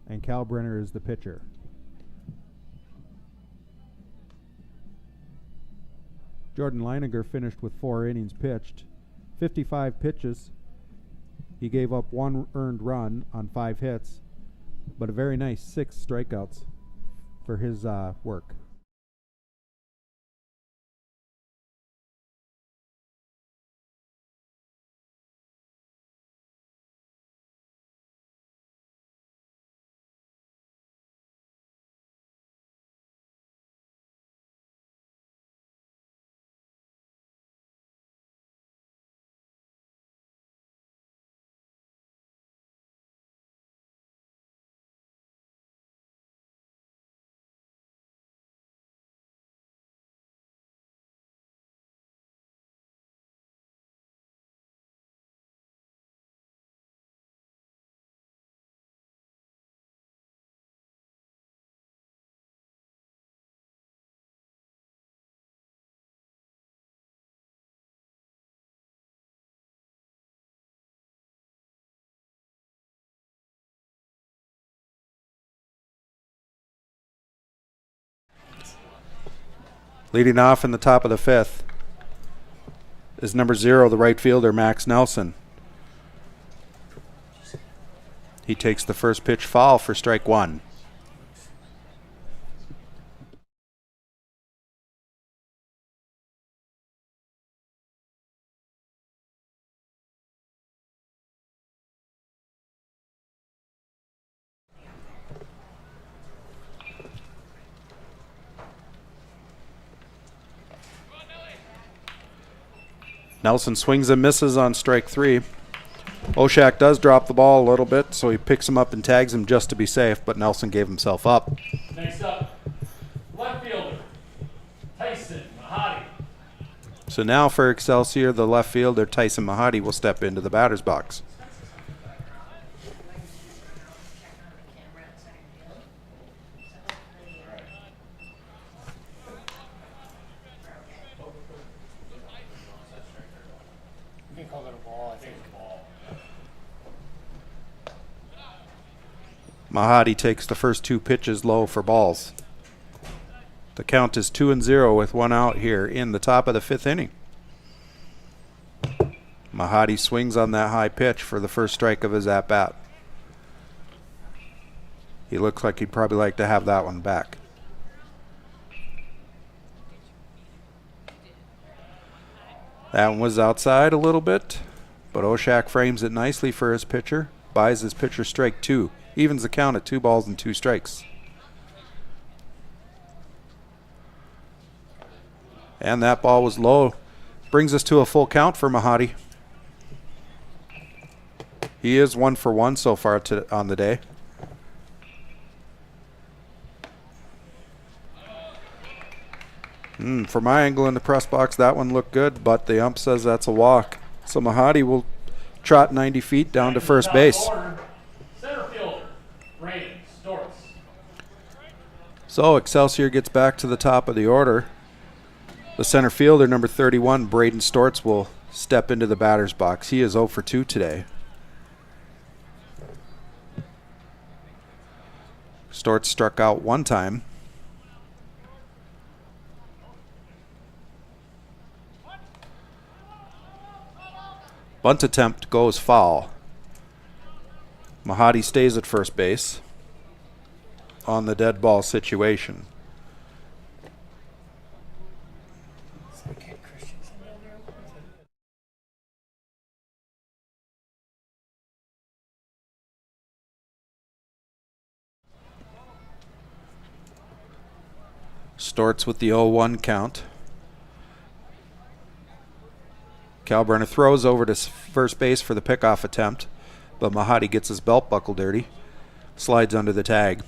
A: and Kalbrenner is the pitcher. Jordan Leininger finished with 4 innings pitched, 55 pitches. He gave up 1 earned run on 5 hits, but a very nice 6 strikeouts for his work. Leading off in the top of the 5th is number 0, the right fielder, Max Nelson. He takes the first pitch foul for strike 1. Nelson swings and misses on strike 3. Oshak does drop the ball a little bit, so he picks him up and tags him just to be safe, but Nelson gave himself up.
B: Next up, left fielder, Tyson Mahadi.
A: So now for Excelsior, the left fielder, Tyson Mahadi, will step into the batter's box.
C: You can call it a ball, I think.
A: Mahadi takes the first 2 pitches low for balls. The count is 2-0 with 1 out here in the top of the 5th inning. Mahadi swings on that high pitch for the first strike of his at-bat. He looks like he'd probably like to have that one back. That one was outside a little bit, but Oshak frames it nicely for his pitcher, buys his pitcher strike 2, evens the count at 2 balls and 2 strikes. And that ball was low. Brings us to a full count for Mahadi. He is 1 for 1 so far on the day. From my angle in the press box, that one looked good, but the ump says that's a walk. So Mahadi will trot 90 feet down to first base.
B: Center fielder, Braden Storts.
A: So Excelsior gets back to the top of the order. The center fielder, number 31, Braden Storts, will step into the batter's box. He is 0 for 2 today. Storts struck out 1 time. Bunt attempt goes foul. Mahadi stays at first base on the dead ball situation. Storts with the 0-1 count. Kalburner throws over to first base for the pickoff attempt, but Mahadi gets his belt buckle dirty. Slides under the tag.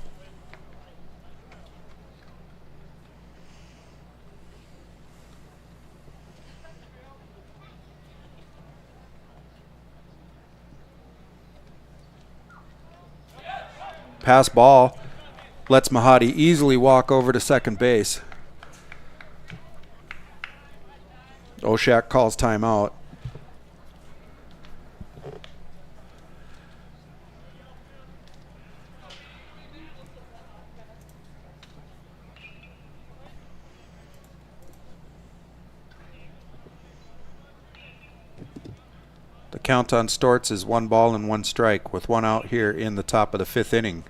A: Pass ball lets Mahadi easily walk over to second base. Oshak calls timeout. The count on Storts is 1 ball and 1 strike with 1 out here in the top of the 5th inning.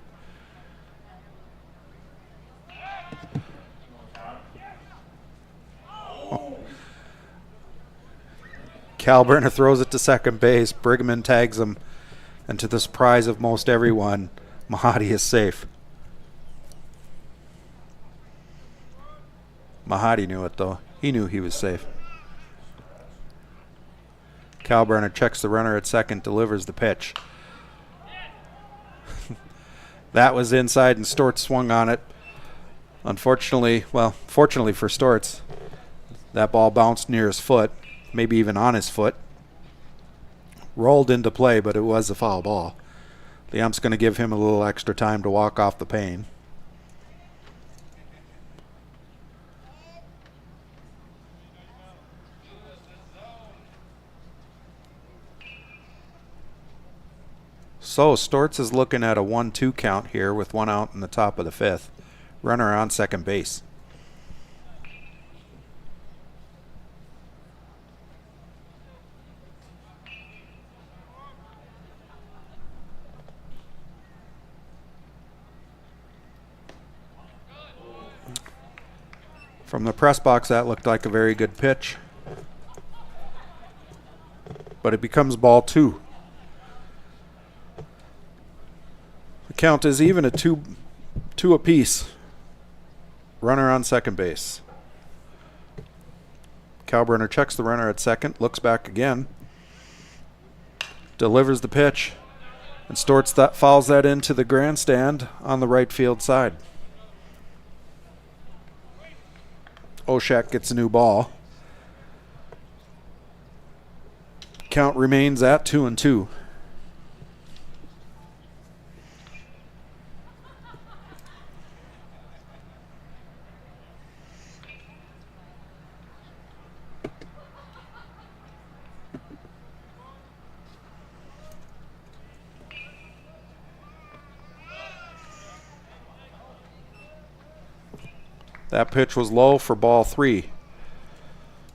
A: Kalburner throws it to second base. Brigman tags him, and to the surprise of most everyone, Mahadi is safe. Mahadi knew it though. He knew he was safe. Kalburner checks the runner at second, delivers the pitch. That was inside and Storts swung on it. Unfortunately, well, fortunately for Storts, that ball bounced near his foot, maybe even on his foot. Rolled into play, but it was a foul ball. The ump's going to give him a little extra time to walk off the pane. So Storts is looking at a 1-2 count here with 1 out in the top of the 5th. Runner on second base. From the press box, that looked like a very good pitch. But it becomes ball 2. The count is even at 2 apiece. Runner on second base. Kalburner checks the runner at second, looks back again, delivers the pitch, and Storts fouls that into the grandstand on the right field side. Oshak gets a new ball. Count remains at 2-2. That pitch was low for ball 3.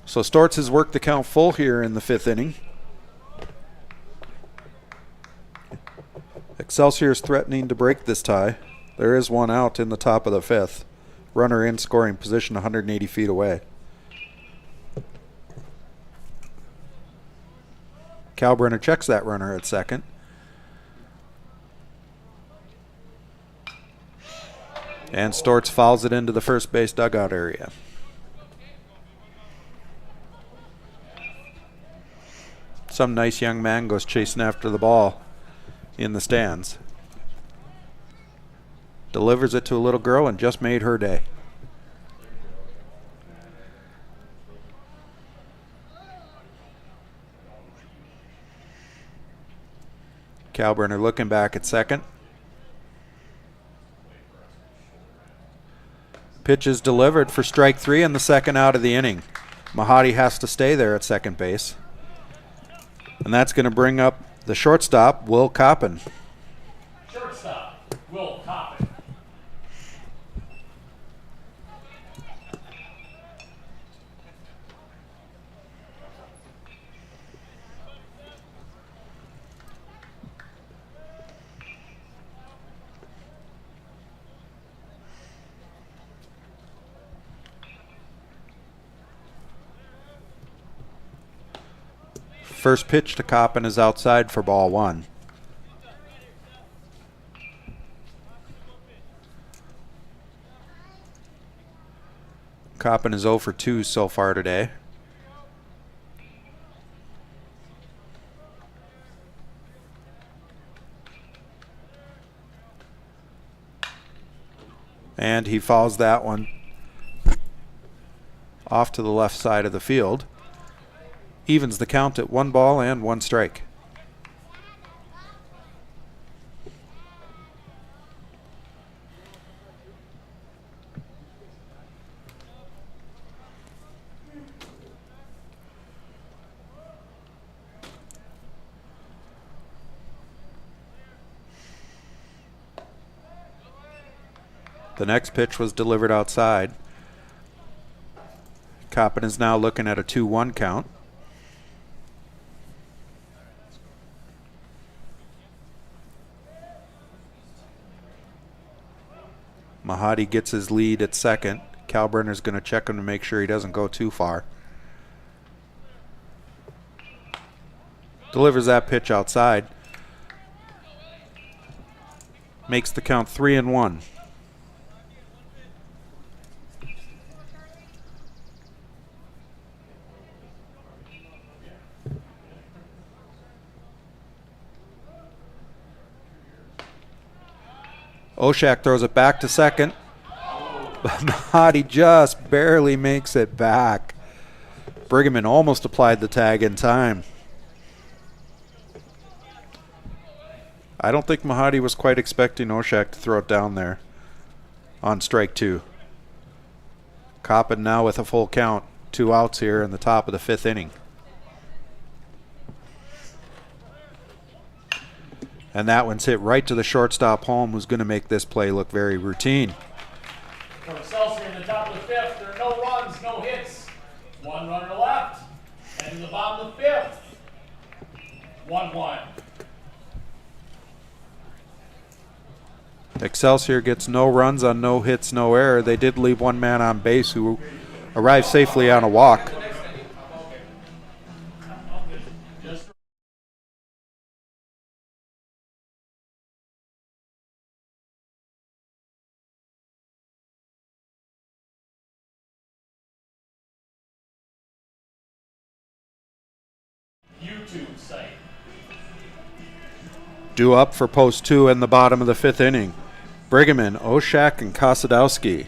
A: So Storts has worked the count full here in the 5th inning. Excelsior is threatening to break this tie. There is 1 out in the top of the 5th. Runner in scoring position 180 feet away. Kalburner checks that runner at second. And Storts fouls it into the first base dugout area. Some nice young man goes chasing after the ball in the stands. Delivers it to a little girl and just made her day. Kalburner looking back at second. Pitch is delivered for strike 3 and the 2nd out of the inning. Mahadi has to stay there at second base. And that's going to bring up the shortstop, Will Coppin.
B: Shortstop, Will Coppin.
A: First pitch to Coppin is outside for ball 1. Coppin is 0 for 2 so far today. And he fouls that one off to the left side of the field. Evens the count at 1 ball and 1 strike. The next pitch was delivered outside. Coppin is now looking at a 2-1 count. Mahadi gets his lead at second. Kalbrenner's going to check him to make sure he doesn't go too far. Delivers that pitch outside. Makes the count 3-1. Oshak throws it back to second. But Mahadi just barely makes it back. Brigham almost applied the tag in time. I don't think Mahadi was quite expecting Oshak to throw it down there on strike 2. Coppin now with a full count. 2 outs here in the top of the 5th inning. And that one's hit right to the shortstop Holm, who's going to make this play look very routine.
B: For Excelsior in the top of the 5th, there are no runs, no hits. 1 runner left. And in the bottom of the 5th, 1-1.
A: Excelsior gets no runs on no hits, no error. They did leave 1 man on base who arrived safely on a walk.
B: YouTube site.
A: Due up for post 2 in the bottom of the 5th inning. Brigham, Oshak, and Kosadowski.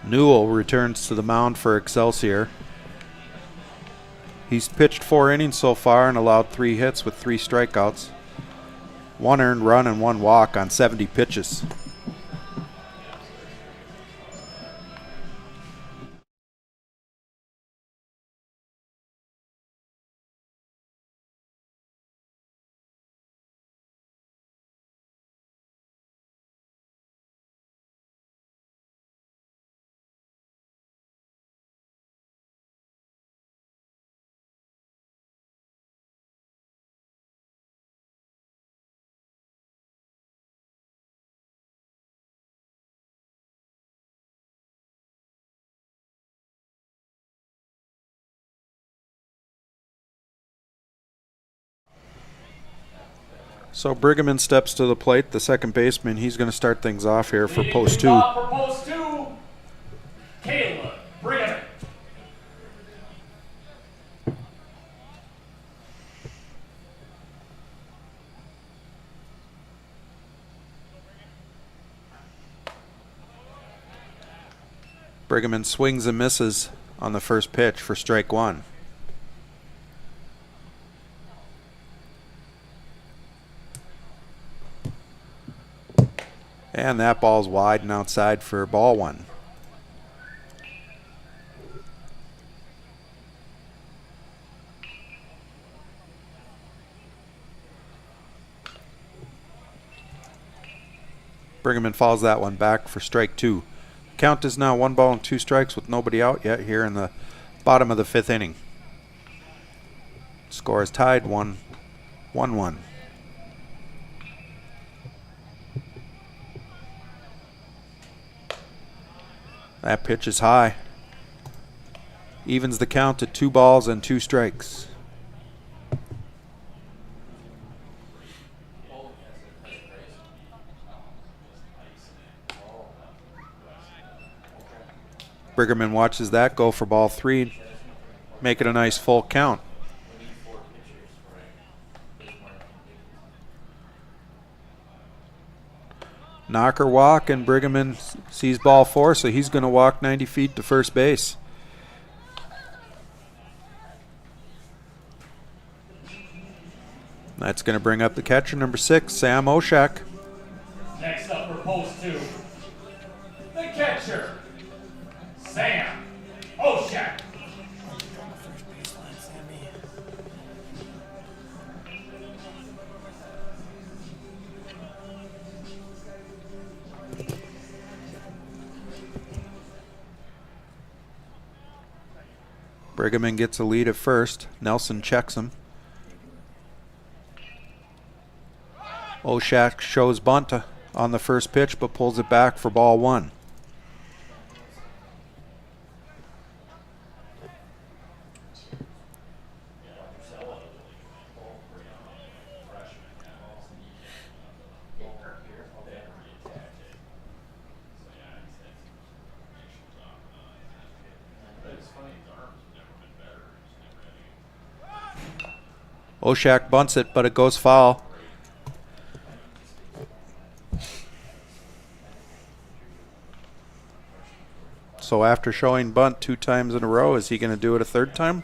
A: Newell returns to the mound for Excelsior. He's pitched 4 innings so far and allowed 3 hits with 3 strikeouts. 1 earned run and 1 walk on 70 pitches. So Brigham steps to the plate, the second baseman. He's going to start things off here for post 2.
B: For post 2, Caleb Brigham.
A: Brigham swings and misses on the first pitch for strike 1. And that ball's wide and outside for ball 1. Brigham fouls that one back for strike 2. Count is now 1 ball and 2 strikes with nobody out yet here in the bottom of the 5th inning. Score is tied 1-1. That pitch is high. Evens the count at 2 balls and 2 strikes. Briggerman watches that go for ball 3. Make it a nice full count. Knocker walk, and Briggerman sees ball 4, so he's going to walk 90 feet to first base. That's going to bring up the catcher, number 6, Sam Oshak.
B: Next up for post 2, the catcher, Sam Oshak.
A: Briggerman gets a lead at first. Nelson checks him. Oshak shows bunt on the first pitch, but pulls it back for ball 1. Oshak bunts it, but it goes foul. So after showing bunt 2 times in a row, is he going to do it a 3rd time?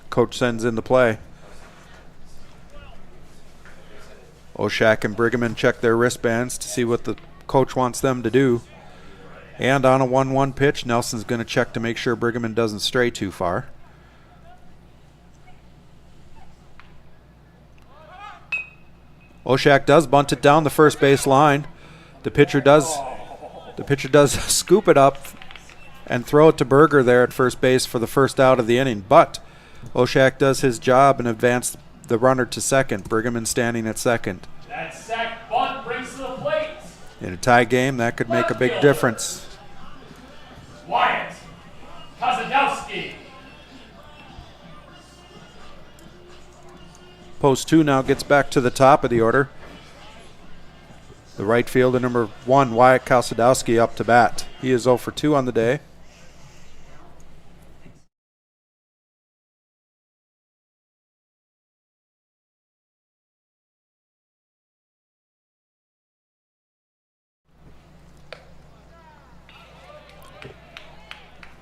A: Coach sends in the play. Oshak and Briggerman check their wristbands to see what the coach wants them to do. And on a 1-1 pitch, Nelson's going to check to make sure Briggerman doesn't stray too far. Oshak does bunt it down the first base line. The pitcher does scoop it up and throw it to Berger there at first base for the first out of the inning. But Oshak does his job and advances the runner to second. Briggerman standing at second.
B: That sack bunt brings to the plate.
A: In a tie game, that could make a big difference.
B: Wyatt Kozadowski.
A: Post 2 now gets back to the top of the order. The right fielder, number 1, Wyatt Kozadowski, up to bat. He is 0 for 2 on the day.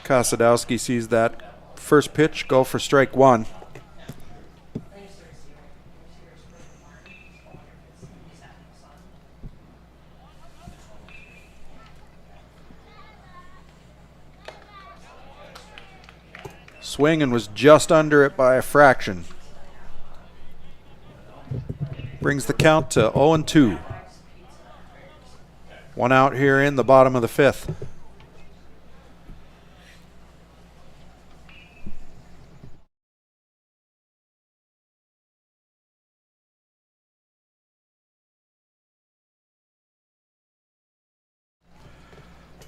A: Kozadowski sees that first pitch go for strike 1. Swing and was just under it by a fraction. Brings the count to 0-2. 1 out here in the bottom of the 5th.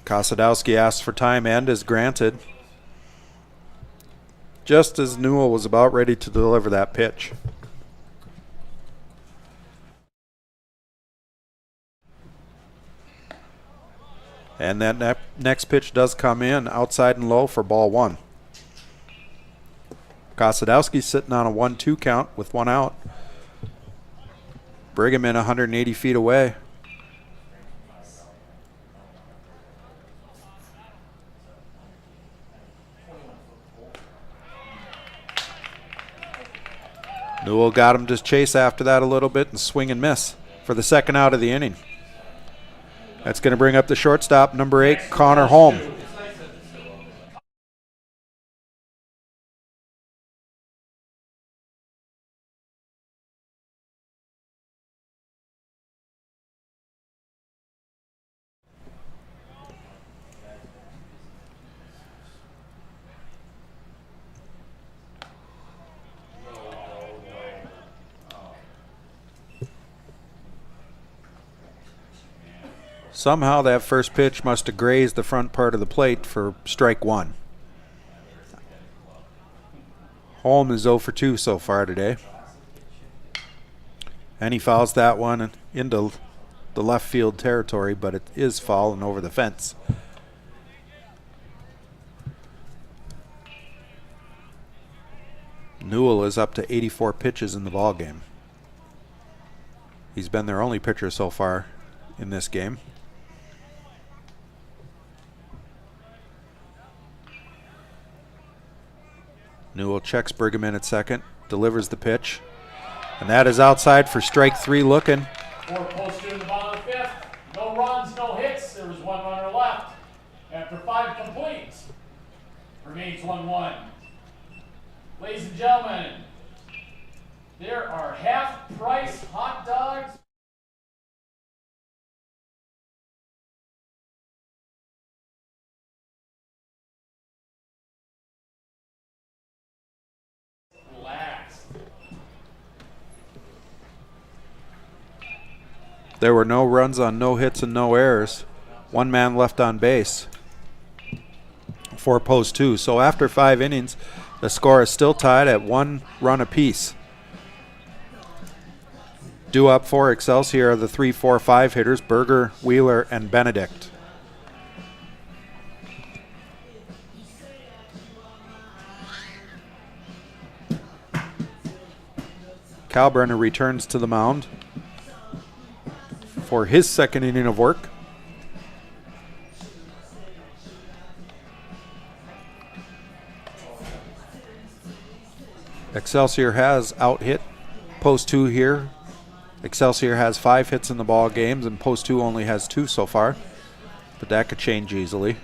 A: Kozadowski asks for time and is granted, just as Newell was about ready to deliver that pitch. And that next pitch does come in outside and low for ball 1. Kozadowski sitting on a 1-2 count with 1 out. Briggerman 180 feet away. Newell got him to chase after that a little bit and swing and miss for the 2nd out of the inning. That's going to bring up the shortstop, number 8, Connor Holm. Somehow that first pitch must have grazed the front part of the plate for strike one. Holm is 0 for 2 so far today. And he fouls that one into the left field territory, but it is foul and over the fence. Newell is up to 84 pitches in the ball game. He's been their only pitcher so far in this game. Newell checks Bergman at second, delivers the pitch, and that is outside for strike 3 looking.
B: 4 posts two in the bottom of the 5th. No runs, no hits. There was 1 runner left. After 5 completes, remains 1-1. Ladies and gentlemen, there are half-price hot dogs. Relax.
A: There were no runs on no hits and no errors. 1 man left on base. 4 post 2. So after 5 innings, the score is still tied at 1 run apiece. Due up for Excelsior are the 3, 4, 5 hitters, Berger, Wheeler, and Benedict. Kalbrenner returns to the mound for his second inning of work. Excelsior has out-hit post 2 here. Excelsior has 5 hits in the ball games, and post 2 only has 2 so far. But that could change easily.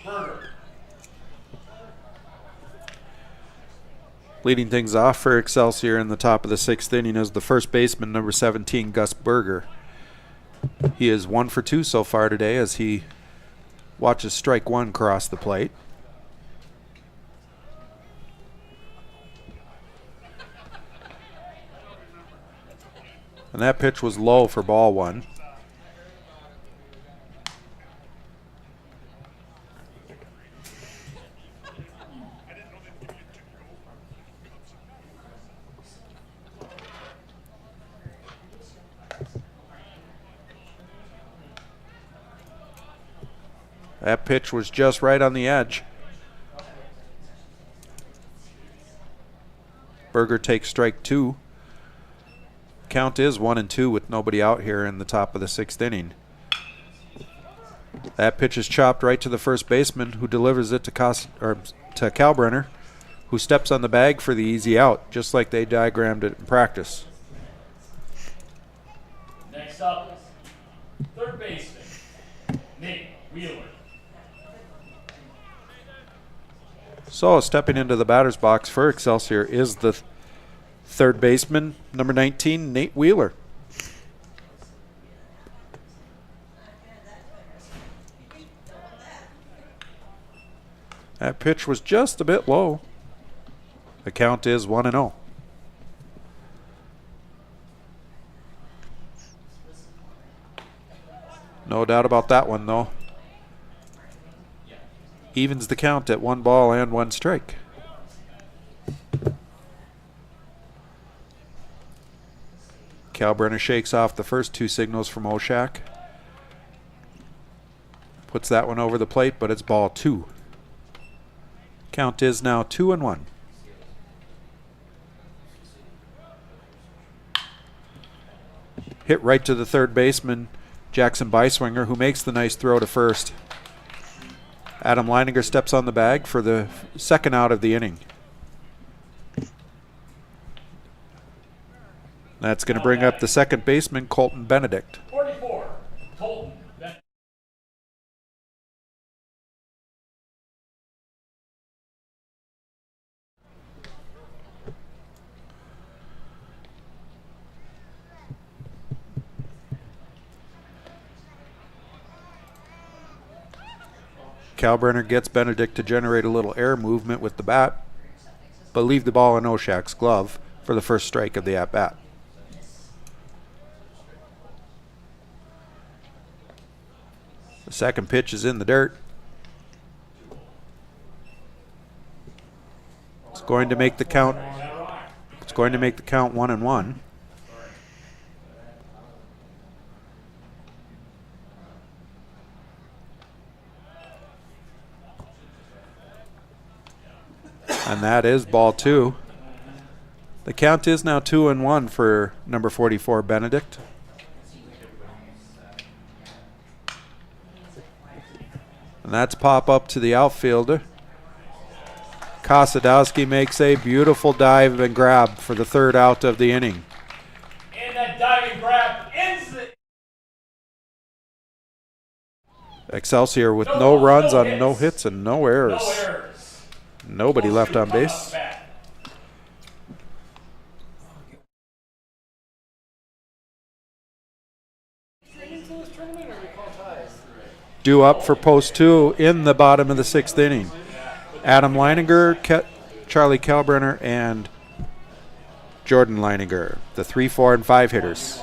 B: Berger.
A: Leading things off for Excelsior in the top of the 6th inning is the first baseman, number 17, Gus Berger. He is 1 for 2 so far today as he watches strike 1 cross the plate. And that pitch was low for ball 1. That pitch was just right on the edge. Berger takes strike 2. Count is 1-2 with nobody out here in the top of the 6th inning. That pitch is chopped right to the first baseman, who delivers it to Kalbrenner, who steps on the bag for the easy out, just like they diagrammed it in practice.
B: Next up, third baseman, Nate Wheeler.
A: So stepping into the batter's box for Excelsior is the third baseman, number 19, Nate Wheeler. That pitch was just a bit low. The count is 1-0. No doubt about that one, though. Evens the count at 1 ball and 1 strike. Kalbrenner shakes off the first 2 signals from Oshak. Puts that one over the plate, but it's ball 2. Count is now 2-1. Hit right to the third baseman, Jackson Beiswinger, who makes the nice throw to first. Adam Leininger steps on the bag for the second out of the inning. That's going to bring up the second baseman, Colton Benedict.
B: 44, Colton
A: Kalbrenner gets Benedict to generate a little air movement with the bat, but leave the ball in Oshak's glove for the first strike of the at-bat. The second pitch is in the dirt. It's going to make the count. It's going to make the count 1-1. And that is ball 2. The count is now 2-1 for number 44, Benedict. And that's pop up to the outfielder. Kosadowski makes a beautiful dive and grab for the third out of the inning.
B: And that diving grab ends it.
A: Excelsior with no runs on no hits and no errors.
B: No errors.
A: Nobody left on base. Due up for post 2 in the bottom of the 6th inning. Adam Leininger, Charlie Kalbrenner, and Jordan Leininger, the 3, 4, and 5 hitters.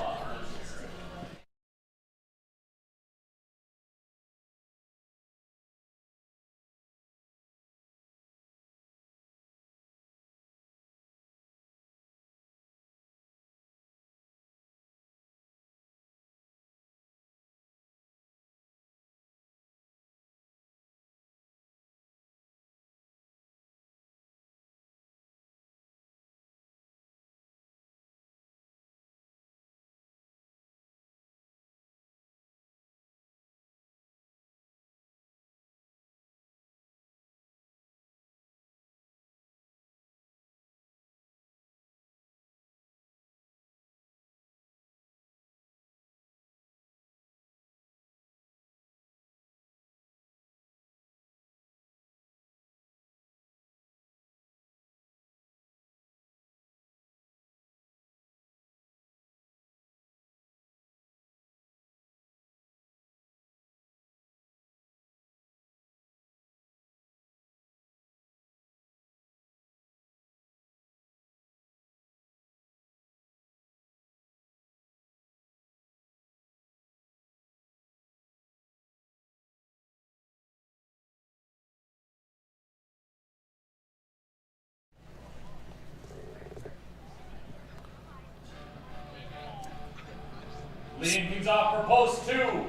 B: Leading things off for post 2.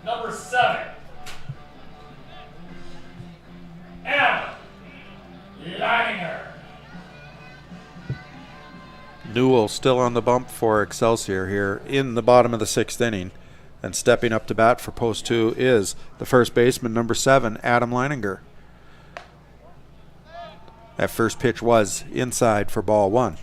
B: Number 7. Adam Leininger.
A: Newell still on the bump for Excelsior here in the bottom of the 6th inning. And stepping up to bat for post 2 is the first baseman, number 7, Adam Leininger. That first pitch was inside for ball 1.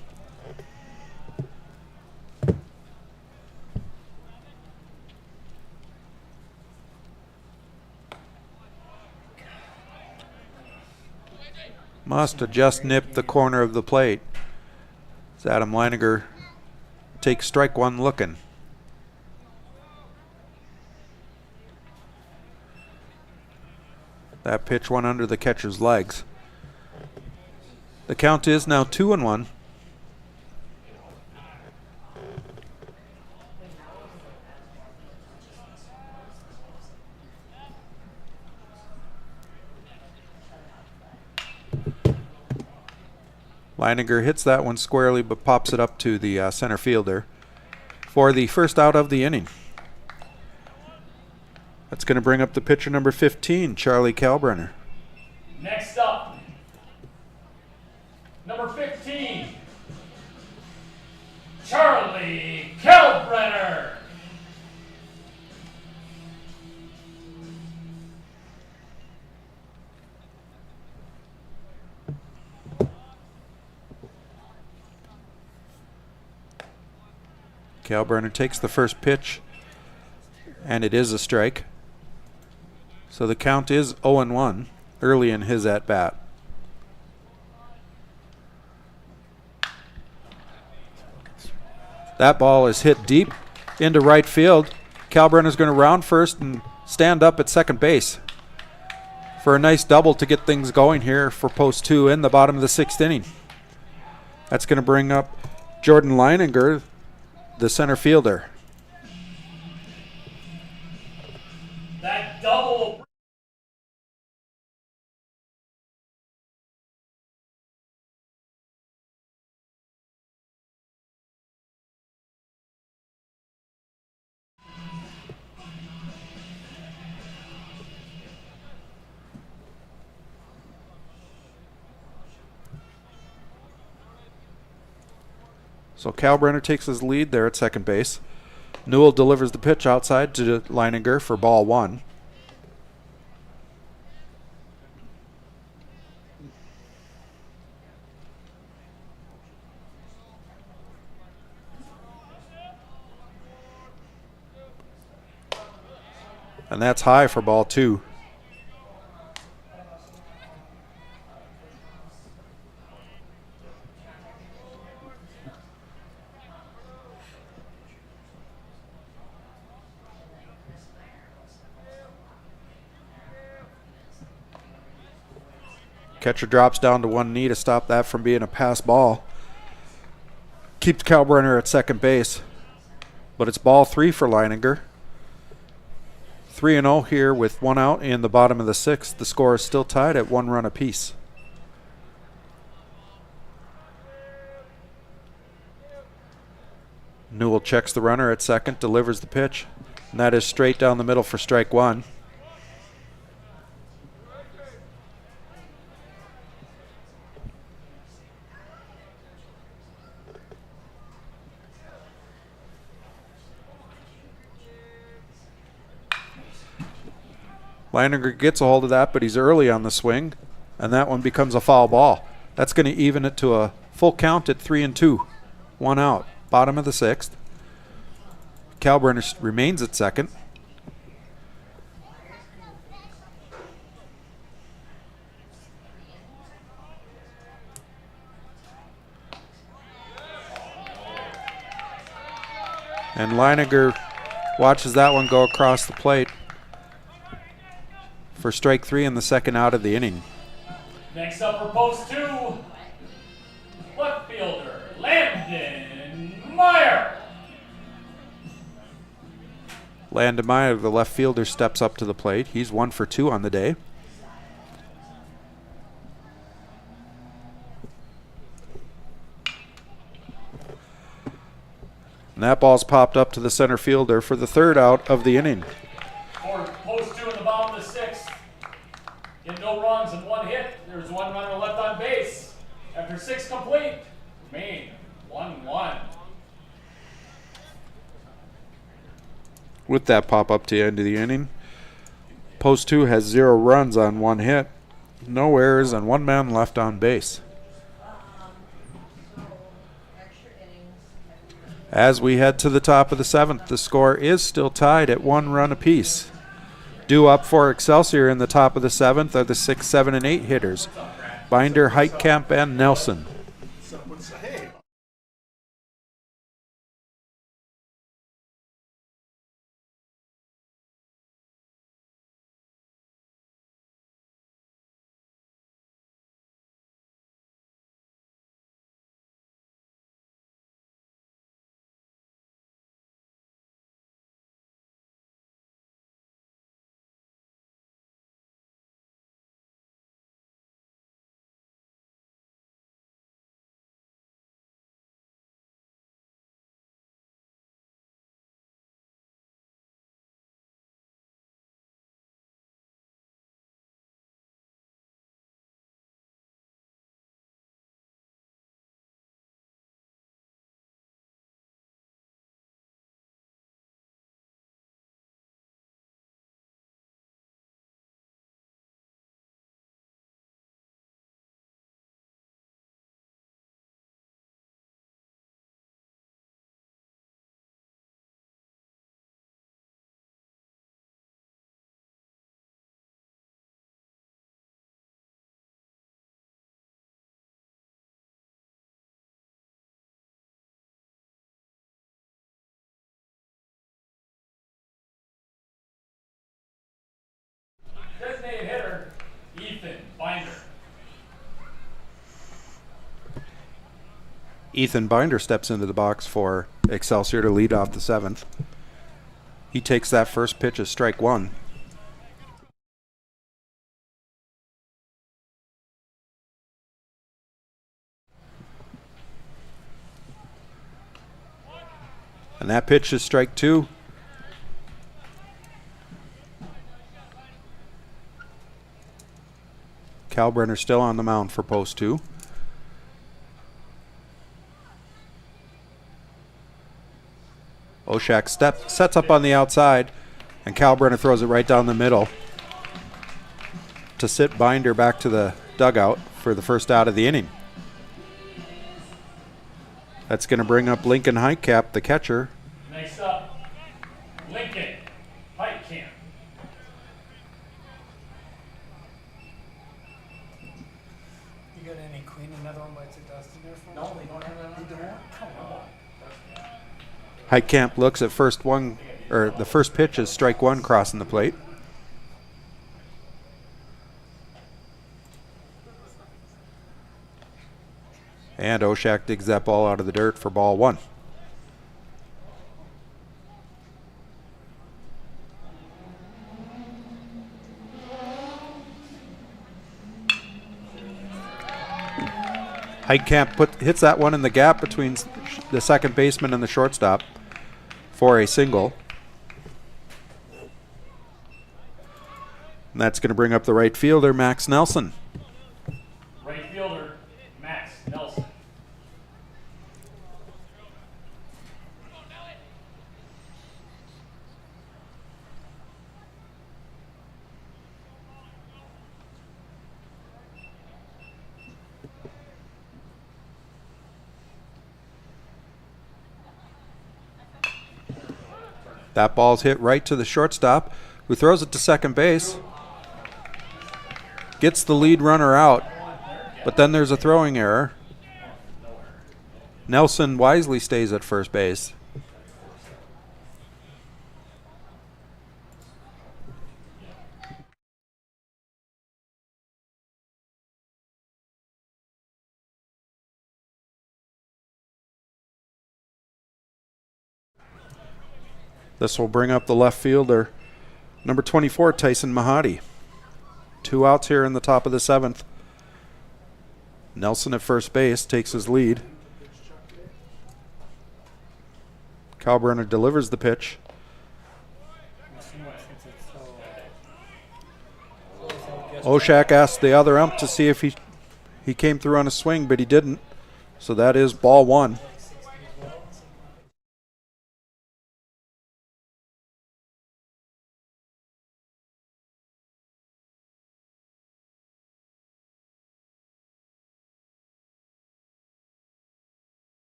A: Must have just nipped the corner of the plate. As Adam Leininger takes strike 1 looking. That pitch went under the catcher's legs. The count is now 2-1. Leininger hits that one squarely but pops it up to the center fielder for the first out of the inning. That's going to bring up the pitcher number 15, Charlie Kalbrenner.
B: Next up, number 15, Charlie Kalbrenner.
A: Kalbrenner takes the first pitch, and it is a strike. So the count is 0-1 early in his at-bat. That ball is hit deep into right field. Kalbrenner's going to round first and stand up at second base for a nice double to get things going here for post 2 in the bottom of the 6th inning. That's going to bring up Jordan Leininger, the center fielder.
B: That double.
A: So Kalbrenner takes his lead there at second base. Newell delivers the pitch outside to Leininger for ball 1. And that's high for ball 2. Catcher drops down to one knee to stop that from being a pass ball. Keeps Kalbrenner at second base. But it's ball 3 for Leininger. 3-0 here with 1 out in the bottom of the 6th. The score is still tied at 1 run apiece. Newell checks the runner at second, delivers the pitch. And that is straight down the middle for strike 1. Leininger gets a hold of that, but he's early on the swing, and that one becomes a foul ball. That's going to even it to a full count at 3-2. 1 out. Bottom of the 6th. Kalbrenner remains at second. And Leininger watches that one go across the plate for strike 3 in the 2nd out of the inning.
B: Next up for post 2, left fielder Landon Meyer.
A: Landon Meyer, the left fielder, steps up to the plate. He's 1 for 2 on the day. And that ball's popped up to the center fielder for the 3rd out of the inning.
B: For post 2 in the bottom of the 6th. Get no runs and 1 hit. There's 1 runner left on base. After 6 complete, remain 1-1.
A: With that pop up to the end of the inning, post 2 has 0 runs on 1 hit, no errors, and 1 man left on base. As we head to the top of the 7th, the score is still tied at 1 run apiece. Due up for Excelsior in the top of the 7th are the 6, 7, and 8 hitters, Binder, Heitkamp, and Nelson.
B: Binder.
A: Ethan Binder steps into the box for Excelsior to lead off the 7th. He takes that first pitch as strike 1. And that pitch is strike 2. Kalbrenner still on the mound for post 2. Oshak sets up on the outside, and Kalbrenner throws it right down the middle to sit Binder back to the dugout for the first out of the inning. That's going to bring up Lincoln Heitkamp, the catcher.
B: Next up, Lincoln Heitkamp.
C: You got any Queen, another one bites of dust in there for?
B: No, they don't have that on there.
C: Come on.
A: Heitkamp looks at the first pitch is strike 1 crossing the plate. And Oshak digs that ball out of the dirt for ball 1. Heitkamp hits that one in the gap between the second baseman and the shortstop for a single. And that's going to bring up the right fielder, Max Nelson.
B: Right fielder, Max Nelson.
A: That ball's hit right to the shortstop, who throws it to second base. Gets the lead runner out, but then there's a throwing error. Nelson wisely stays at first base. This will bring up the left fielder, number 24, Tyson Mahadi. 2 outs here in the top of the 7th. Nelson at first base takes his lead. Kalbrenner delivers the pitch. Oshak asked the other ump to see if he came through on a swing, but he didn't. So that is ball 1.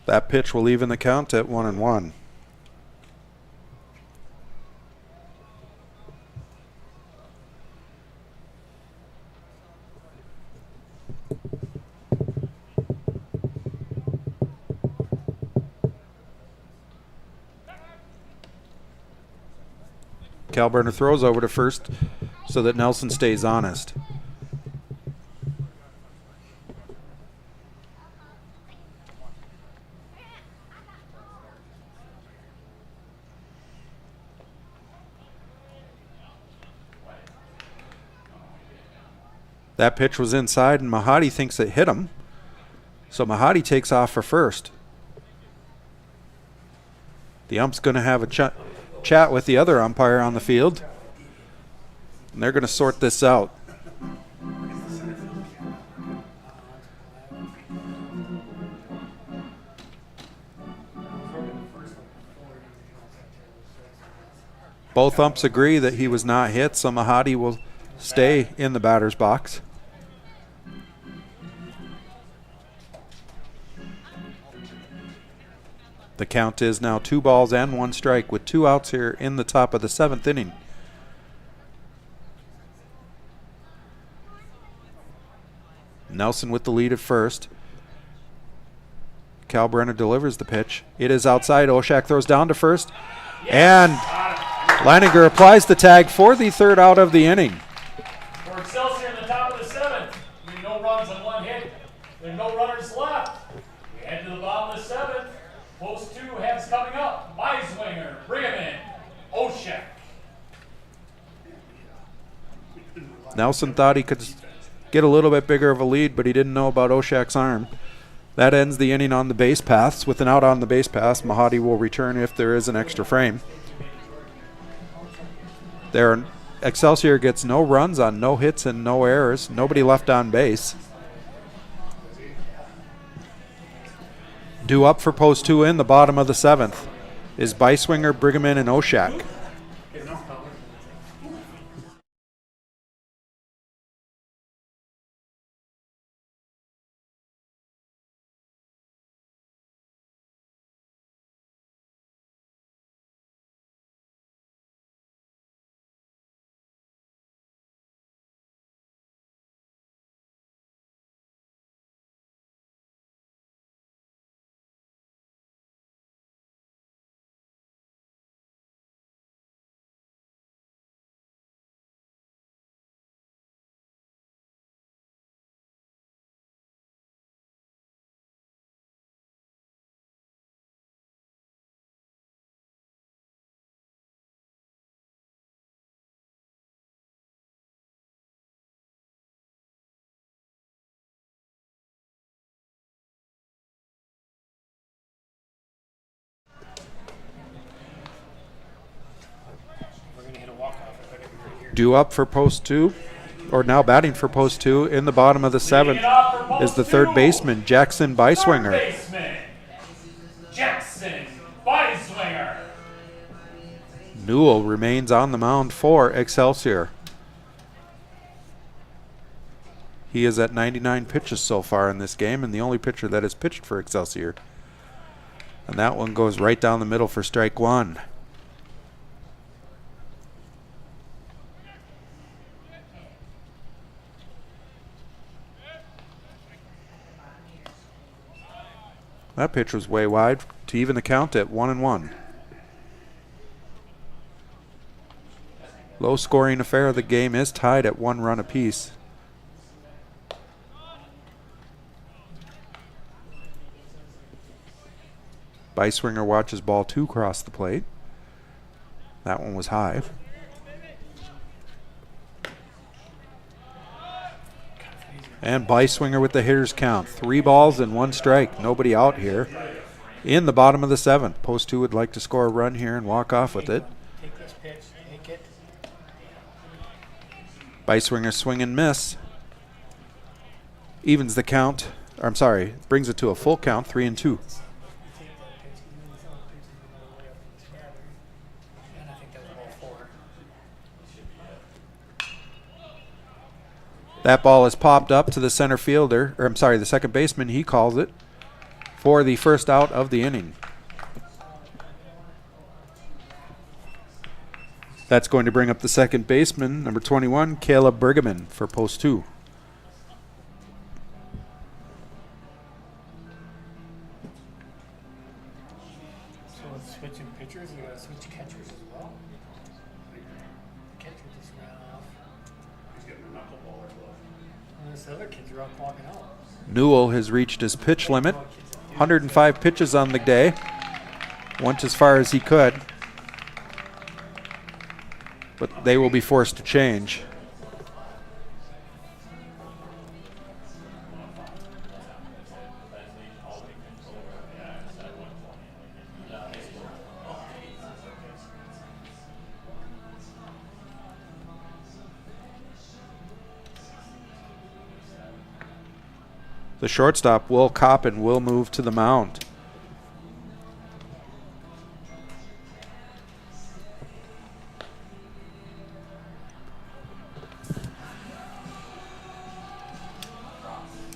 A: That pitch will even the count at 1-1. Kalbrenner throws over to first so that Nelson stays honest. That pitch was inside, and Mahadi thinks it hit him. So Mahadi takes off for first. The ump's going to have a chat with the other umpire on the field, and they're going to sort this out. Both umps agree that he was not hit, so Mahadi will stay in the batter's box. The count is now 2 balls and 1 strike with 2 outs here in the top of the 7th inning. Nelson with the lead at first. Kalbrenner delivers the pitch. It is outside. Oshak throws down to first. And Leininger applies the tag for the third out of the inning.
B: For Excelsior in the top of the seventh, no runs on one hit. There are no runners left. We head to the bottom of the seventh. Post 2 heads coming up. Beiswinger, Brigham, Oshek.
A: Nelson thought he could get a little bit bigger of a lead, but he didn't know about Oshak's arm. That ends the inning on the base paths. With an out on the base paths, Mahadi will return if there is an extra frame. Excelsior gets no runs on no hits and no errors. Nobody left on base. Due up for post 2 in the bottom of the seventh is Beiswinger, Brigham, and Oshak. Due up for post 2, or now batting for post 2 in the bottom of the seventh is the third baseman, Jackson Beiswinger.
B: Jackson Beiswinger.
A: Newell remains on the mound for Excelsior. He is at 99 pitches so far in this game, and the only pitcher that has pitched for Excelsior. And that one goes right down the middle for strike 1. That pitch was way wide to even the count at 1-1. Low scoring affair. The game is tied at 1 run apiece. Beiswinger watches ball 2 cross the plate. That one was high. And Beiswinger with the hitter's count. 3 balls and 1 strike. Nobody out here. In the bottom of the seventh. Post 2 would like to score a run here and walk off with it.
C: Take this pitch, take it.
A: Beiswinger swing and miss. Evens the count. I'm sorry, brings it to a full count, 3-2.
C: And I think that was ball 4.
A: That ball is popped up to the center fielder, or I'm sorry, the second baseman. He calls it for the first out of the inning. That's going to bring up the second baseman, number 21, Caleb Bergaman, for post 2.
C: So with switching pitchers, you gotta switch catchers as well. The catcher just ran off.
B: He's getting a knuckleballer glove.
C: And this other kid's out walking out.
A: Newell has reached his pitch limit. 105 pitches on the day. Went as far as he could. But they will be forced to change. The shortstop, Will Coppin, will move to the mound.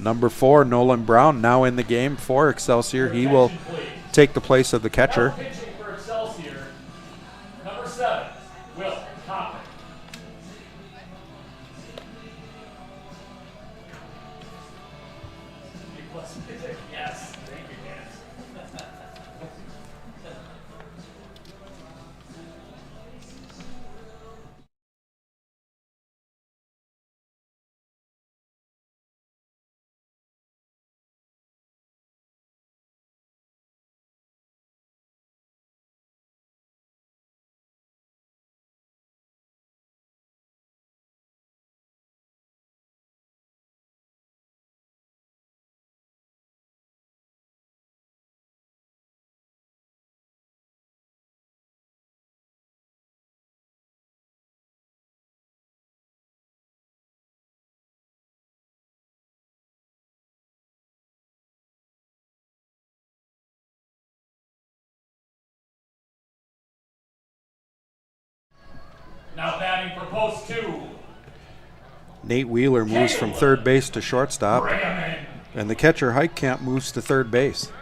A: Number 4, Nolan Brown, now in the game for Excelsior. He will take the place of the catcher.
B: Now pitching for Excelsior, number 7, Will Coppin. Yes, thank you, guys. Now batting for post 2.
A: Nate Wheeler moves from third base to shortstop,
B: Bring him in.
A: and the catcher Heitkamp moves to third base.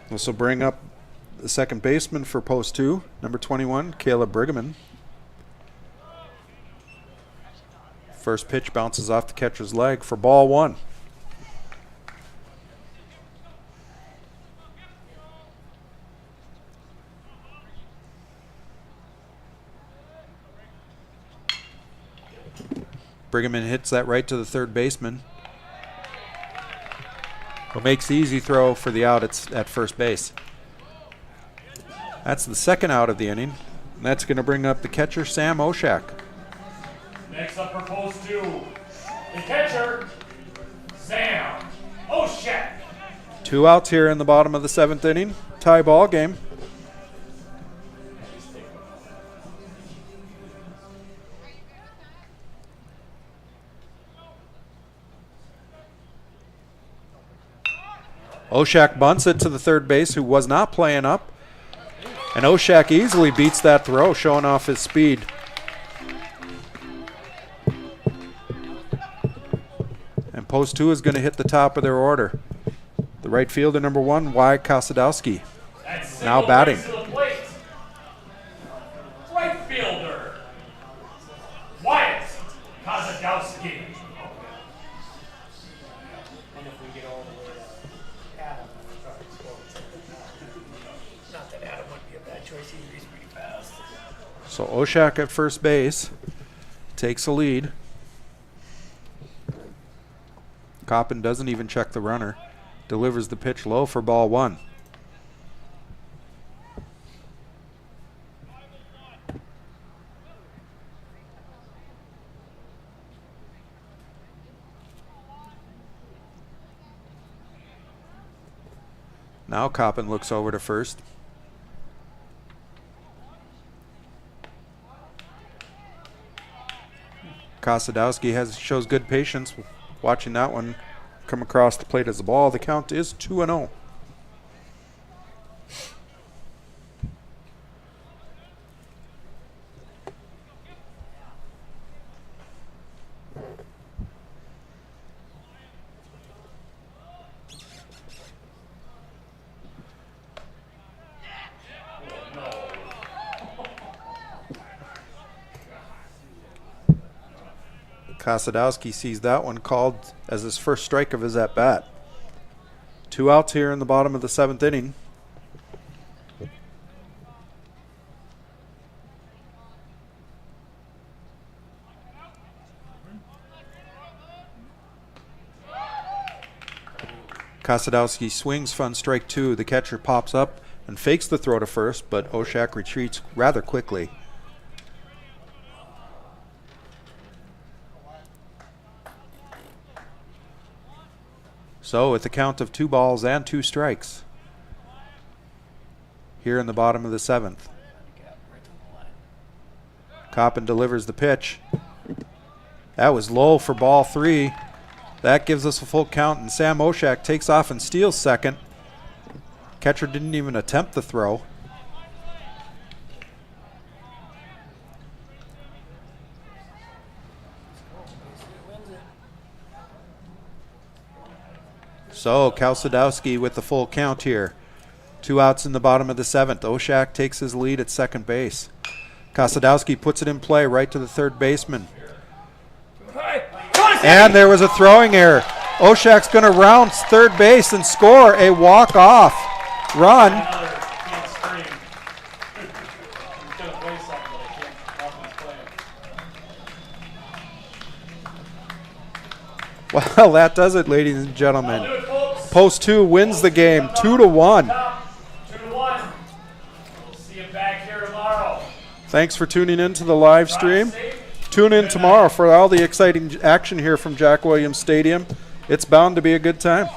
A: This will bring up the second baseman for post 2, number 21, Caleb Brigham. First pitch bounces off the catcher's leg for ball 1. Brigham hits that right to the third baseman, who makes the easy throw for the out at first base. That's the second out of the inning. And that's going to bring up the catcher, Sam Oshak.
B: Next up for post 2. The catcher, Sam Oshak.
A: 2 outs here in the bottom of the 7th inning. Tie ball game. Oshak bunts it to the third base, who was not playing up. And Oshak easily beats that throw, showing off his speed. And post 2 is going to hit the top of their order. The right fielder, number 1, Wyatt Kosadowski, now batting.
B: Right fielder, Wyatt Kosadowski.
C: And if we get all the way to Adam, we probably score. Not that Adam would be a bad choice either. He's pretty fast.
A: So Oshak at first base takes a lead. Coppin doesn't even check the runner. Delivers the pitch low for ball 1. Now Coppin looks over to first. Kosadowski shows good patience watching that one come across the plate as a ball. The count is 2-0. Kosadowski sees that one called as his first strike of his at-bat. 2 outs here in the bottom of the 7th inning. Kosadowski swings for strike 2. The catcher pops up and fakes the throw to first, but Oshak retreats rather quickly. So with the count of 2 balls and 2 strikes here in the bottom of the 7th. Coppin delivers the pitch. That was low for ball 3. That gives us a full count, and Sam Oshak takes off and steals second. Catcher didn't even attempt the throw. So Kosadowski with the full count here. 2 outs in the bottom of the 7th. Oshak takes his lead at second base. Kosadowski puts it in play right to the third baseman. And there was a throwing error. Oshak's going to round third base and score a walk-off run. Well, that does it, ladies and gentlemen. Post 2 wins the game 2-1.
B: 2-1. We'll see you back here tomorrow.
A: Thanks for tuning in to the live stream. Tune in tomorrow for all the exciting action here from Jack Williams Stadium. It's bound to be a good time.